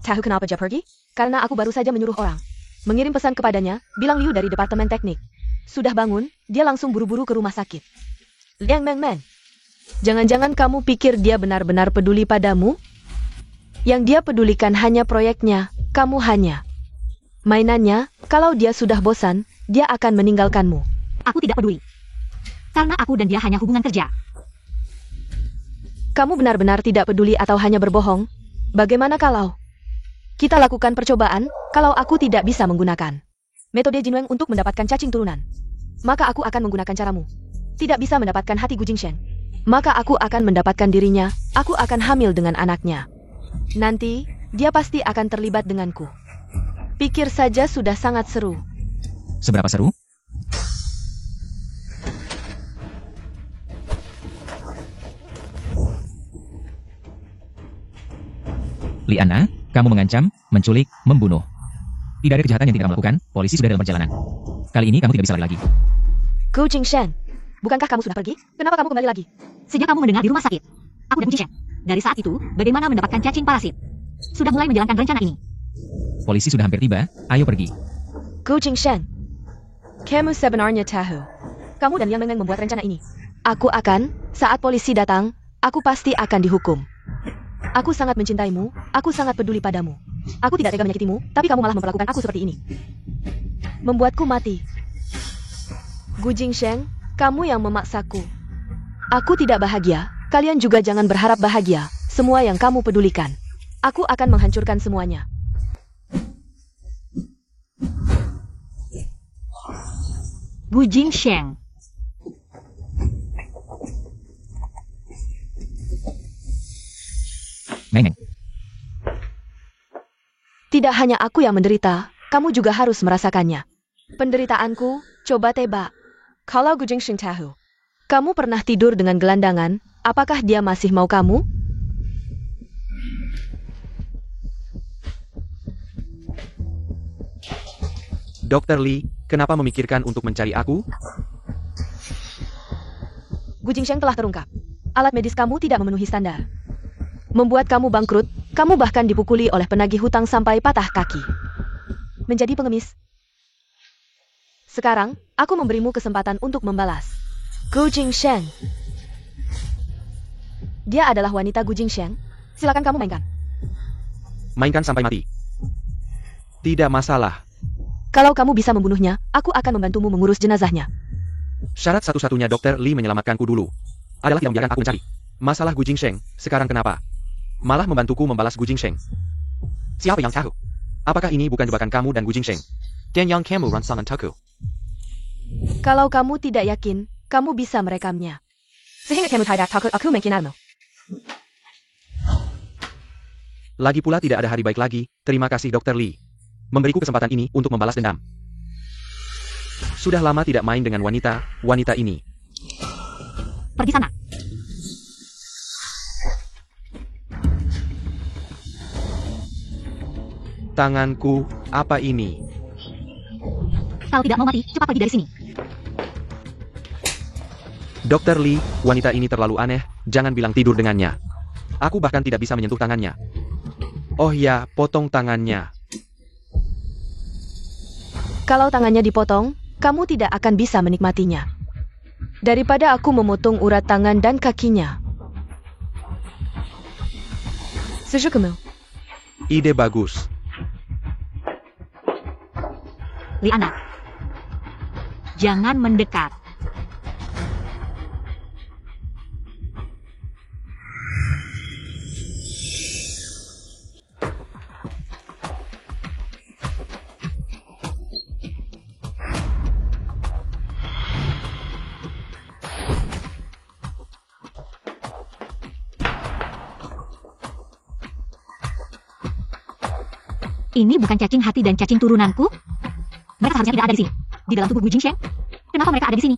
Tahu kenapa dia pergi? Karena aku baru saja menyuruh orang mengirim pesan kepadanya, bilang Liu dari Departemen Teknik. Sudah bangun, dia langsung buru-buru ke rumah sakit. Liang Mengmen, jangan-jangan kamu pikir dia benar-benar peduli padamu? Yang dia pedulikan hanya proyeknya, kamu hanya mainannya. Kalau dia sudah bosan, dia akan meninggalkanmu. Aku tidak peduli. Karena aku dan dia hanya hubungan kerja. Kamu benar-benar tidak peduli atau hanya berbohong? Bagaimana kalau kita lakukan percobaan, kalau aku tidak bisa menggunakan metode Jinweng untuk mendapatkan cacing turunan, maka aku akan menggunakan caramu. Tidak bisa mendapatkan hati Gu Jingsheng, maka aku akan mendapatkan dirinya, aku akan hamil dengan anaknya. Nanti, dia pasti akan terlibat denganku. Pikir saja sudah sangat seru. Seberapa seru? Liana, kamu mengancam, menculik, membunuh. Tidak ada kejahatan yang tidak kamu lakukan, polisi sudah dalam perjalanan. Kali ini kamu tidak bisa lari lagi. Gu Jingsheng, bukankah kamu sudah pergi? Kenapa kamu kembali lagi? Sejak kamu mendengar di rumah sakit, aku dan Gu Jingsheng. Dari saat itu, bagaimana mendapatkan cacing parasit? Sudah mulai menjalankan rencana ini. Polisi sudah hampir tiba, ayo pergi. Gu Jingsheng, kamu sebenarnya tahu. Kamu dan Yang Mengeng membuat rencana ini. Aku akan, saat polisi datang, aku pasti akan dihukum. Aku sangat mencintaimu, aku sangat peduli padamu. Aku tidak tega menyakitimu, tapi kamu malah memperlakukan aku seperti ini. Membuatku mati. Gu Jingsheng, kamu yang memaksaku. Aku tidak bahagia, kalian juga jangan berharap bahagia, semua yang kamu pedulikan. Aku akan menghancurkan semuanya. Gu Jingsheng. Mengeng. Tidak hanya aku yang menderita, kamu juga harus merasakannya. Penderitaanku, coba tebak. Kalau Gu Jingsheng tahu, kamu pernah tidur dengan gelandangan, apakah dia masih mau kamu? Dr. Lee, kenapa memikirkan untuk mencari aku? Gu Jingsheng telah terungkap. Alat medis kamu tidak memenuhi standar. Membuat kamu bangkrut, kamu bahkan dipukuli oleh penagih hutang sampai patah kaki. Menjadi pengemis. Sekarang, aku memberimu kesempatan untuk membalas. Gu Jingsheng. Dia adalah wanita Gu Jingsheng. Silakan kamu mainkan. Mainkan sampai mati. Tidak masalah. Kalau kamu bisa membunuhnya, aku akan membantumu mengurus jenazahnya. Syarat satu-satunya Dr. Lee menyelamatkanku dulu adalah tidak membiarkan aku mencari masalah Gu Jingsheng. Sekarang kenapa malah membantuku membalas Gu Jingsheng? Siapa yang tahu? Apakah ini bukan jebakan kamu dan Gu Jingsheng? Dan yang kamu rancang untukku? Kalau kamu tidak yakin, kamu bisa merekamnya. Sehingga kamu tidak takut aku mengkhianatmu. Lagi pula tidak ada hari baik lagi. Terima kasih Dr. Lee. Memberiku kesempatan ini untuk membalas dendam. Sudah lama tidak main dengan wanita ini. Pergi sana. Tanganku, apa ini? Kalau tidak mau mati, cepat pergi dari sini. Dr. Lee, wanita ini terlalu aneh, jangan bilang tidur dengannya. Aku bahkan tidak bisa menyentuh tangannya. Oh ya, potong tangannya. Kalau tangannya dipotong, kamu tidak akan bisa menikmatinya. Daripada aku memotong urat tangan dan kakinya. Sejukamu. Ide bagus. Liana. Jangan mendekat. Ini bukan cacing hati dan cacing turunanku? Mereka seharusnya tidak ada di sini. Di dalam tubuh Gu Jingsheng. Kenapa mereka ada di sini?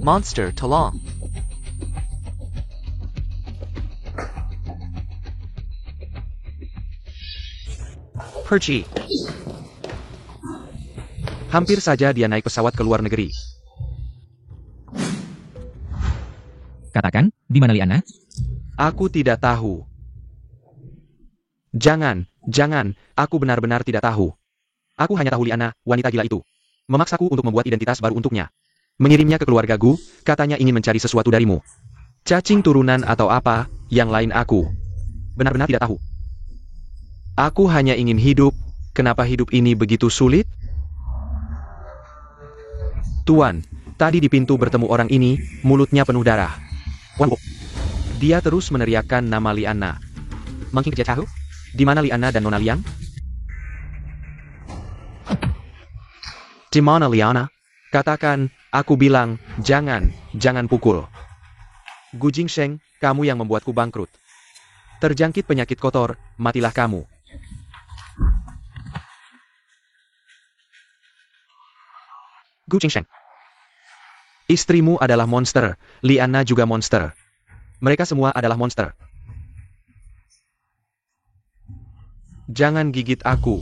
Monster, tolong. Perci. Hampir saja dia naik pesawat ke luar negeri. Katakan, di mana Liana? Aku tidak tahu. Jangan, aku benar-benar tidak tahu. Aku hanya tahu Liana, wanita gila itu. Memaksaku untuk membuat identitas baru untuknya. Mengirimnya ke keluarga Gu, katanya ingin mencari sesuatu darimu. Cacing turunan atau apa, yang lain aku benar-benar tidak tahu. Aku hanya ingin hidup, kenapa hidup ini begitu sulit? Tuan, tadi di pintu bertemu orang ini, mulutnya penuh darah. Wow. Dia terus meneriakkan nama Liana. Mungkin kerja tahu? Di mana Liana dan Nona Liang? Di mana Liana? Katakan, aku bilang, jangan pukul. Gu Jingsheng, kamu yang membuatku bangkrut. Terjangkit penyakit kotor, matilah kamu. Gu Jingsheng. Istrimu adalah monster, Liana juga monster. Mereka semua adalah monster. Jangan gigit aku.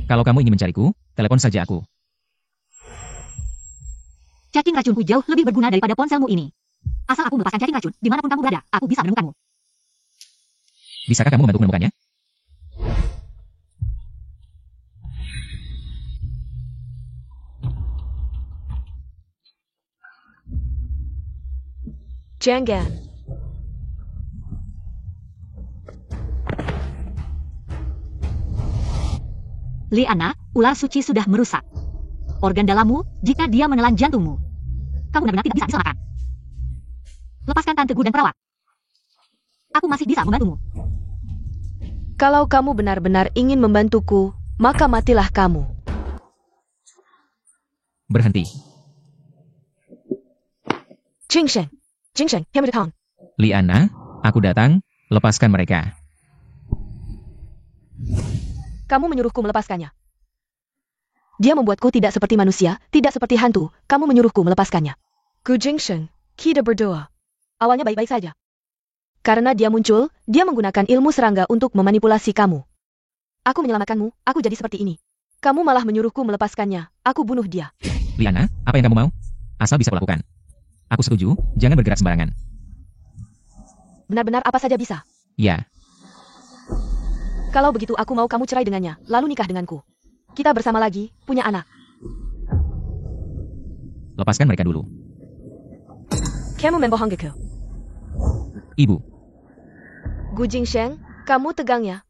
Kalau kamu ingin mencariku, telepon saja aku. Cacing racunku jauh lebih berguna daripada ponselmu ini. Asal aku melepaskan cacing racun, dimanapun kamu berada, aku bisa menemukanmu. Bisakah kamu membantu menemukannya? Jangan. Liana, ular suci sudah merusak organ dalammu jika dia menelan jantungmu. Kamu benar-benar tidak bisa diselamatkan. Lepaskan Tante Gu dan perawat. Aku masih bisa membantumu. Kalau kamu benar-benar ingin membantuku, maka matilah kamu. Berhenti. Jingsheng, Hammer Town. Liana, aku datang, lepaskan mereka. Kamu menyuruhku melepaskannya. Dia membuatku tidak seperti manusia, tidak seperti hantu. Kamu menyuruhku melepaskannya. Gu Jingsheng, kita berdoa. Awalnya baik-baik saja. Karena dia muncul, dia menggunakan ilmu serangga untuk memanipulasi kamu. Aku menyelamatkanmu, aku jadi seperti ini. Kamu malah menyuruhku melepaskannya. Aku bunuh dia. Liana, apa yang kamu mau? Asal bisa kulakukan. Aku setuju, jangan bergerak sembarangan. Benar-benar apa saja bisa. Ya. Kalau begitu aku mau kamu cerai dengannya, lalu nikah denganku. Kita bersama lagi, punya anak. Lepaskan mereka dulu. Kamu membohongiku. Ibu. Gu Jingsheng, kamu tegang ya?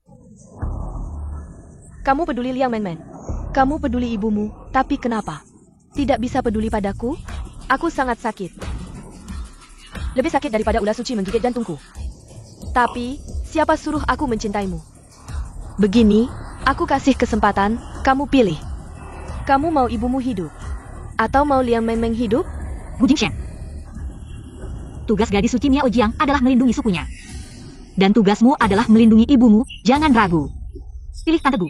Kamu peduli Liang Men-Men. Kamu peduli ibumu, tapi kenapa? Tidak bisa peduli padaku? Aku sangat sakit. Lebih sakit daripada ular suci menggigit jantungku. Tapi, siapa suruh aku mencintaimu? Begini, aku kasih kesempatan, kamu pilih. Kamu mau ibumu hidup? Atau mau Liang Men-Men hidup? Gu Jingsheng. Tugas gadis suci Miao Jiang adalah melindungi sukunya. Dan tugasmu adalah melindungi ibumu, jangan ragu. Pilih Tante Gu.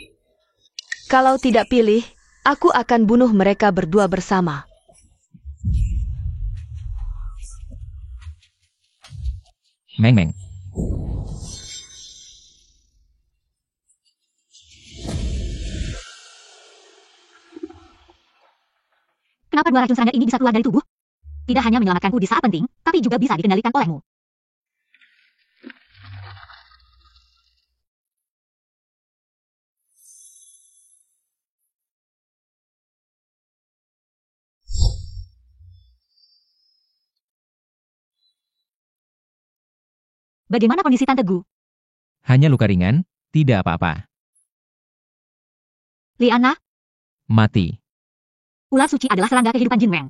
Kalau tidak pilih, aku akan bunuh mereka berdua bersama. Meng. Kenapa dua racun serangga ini bisa keluar dari tubuh? Tidak hanya menyelamatkanku di saat penting, tapi juga bisa dikendalikan olehmu. Bagaimana kondisi Tante Gu? Hanya luka ringan, tidak apa-apa. Liana, Mati. ular suci adalah serangga kehidupan Jin Wang.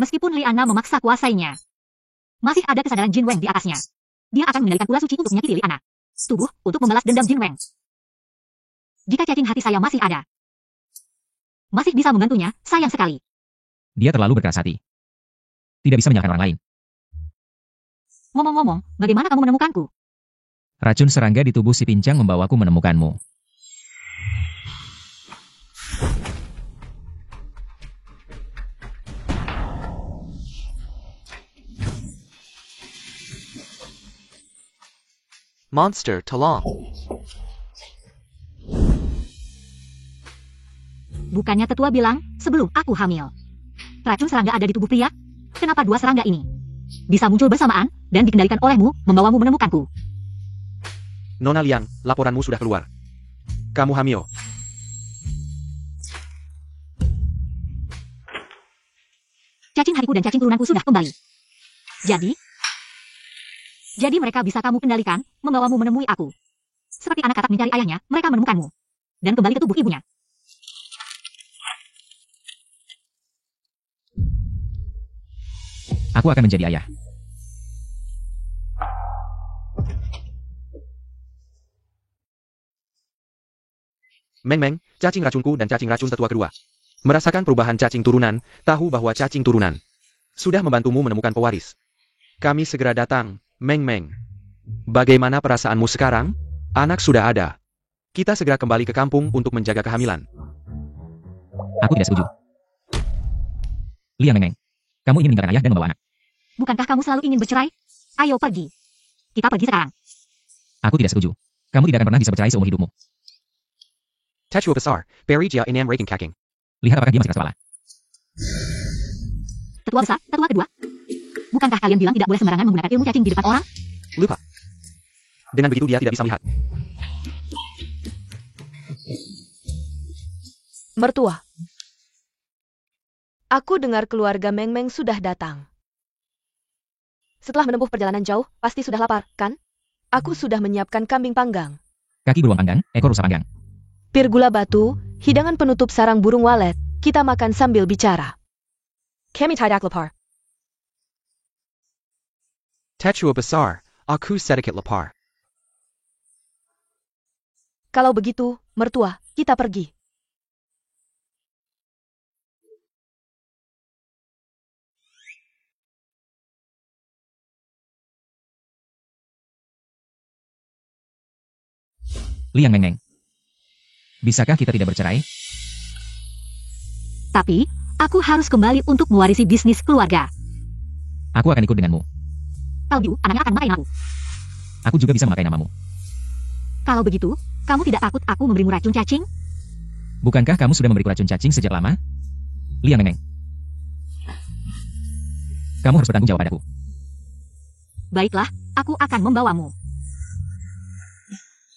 Meskipun Liana memaksa kuasainya, masih ada kesadaran Jin Wang di atasnya. Dia akan mengendalikan ular suci untuk menyakiti Liana. Tubuh untuk membalas dendam Jin Wang. Jika cacing hati saya masih ada, masih bisa membantunya, sayang sekali. Dia terlalu berkeras hati. Tidak bisa menyalahkan orang lain. Ngomong-ngomong, bagaimana kamu menemukanku? Racun serangga di tubuh si pincang membawaku menemukanmu. Monster Talong. Bukannya tetua bilang, sebelum aku hamil. Racun serangga ada di tubuh pria? Kenapa dua serangga ini bisa muncul bersamaan dan dikendalikan olehmu, membawamu menemukanku? Nona Liang, laporanmu sudah keluar. Kamu hamil. Cacing hariku dan cacing turunanku sudah kembali. Jadi mereka bisa kamu kendalikan, membawamu menemui aku. Seperti anak katak mencari ayahnya, mereka menemukanmu. Dan kembali ke tubuh ibunya. Aku akan menjadi ayah. Meng Meng, cacing racunku dan cacing racun tetua kedua. Merasakan perubahan cacing turunan, tahu bahwa cacing turunan sudah membantumu menemukan pewaris. Kami segera datang, Meng Meng. Bagaimana perasaanmu sekarang? Anak sudah ada. Kita segera kembali ke kampung untuk menjaga kehamilan. Aku tidak setuju. Liang Meng Meng, kamu ingin meninggalkan ayah dan membawa anak. Bukankah kamu selalu ingin bercerai? Ayo pergi. Kita pergi sekarang. Aku tidak setuju. Kamu tidak akan pernah bisa bercerai seumur hidupmu. Tetua besar, Peri Jia Inam Raking Kaking. Lihat apakah dia masih keras kepala. Tetua besar, tetua kedua. Bukankah kalian bilang tidak boleh sembarangan menggunakan ilmu cacing di depan orang? Lupa. Dengan begitu dia tidak bisa melihat. Mertua. Aku dengar keluarga Meng Meng sudah datang. Setelah menempuh perjalanan jauh, pasti sudah lapar, kan? Aku sudah menyiapkan kambing panggang, Kaki beruang panggang, ekor rusa panggang. pir gula batu, hidangan penutup sarang burung walet. Kita makan sambil bicara. Kami tidak lapar. Tetua besar, aku sedikit lapar. Kalau begitu, mertua, kita pergi. Liang Meng Meng, bisakah kita tidak bercerai? Tapi, aku harus kembali untuk mewarisi bisnis keluarga. Aku akan ikut denganmu. Kalau gitu, anaknya akan memakai namaku. Aku juga bisa memakai namamu. Kalau begitu, kamu tidak takut aku memberimu racun cacing? Bukankah kamu sudah memberiku racun cacing sejak lama? Liang Meng Meng, kamu harus bertanggung jawab padaku. Baiklah, aku akan membawamu.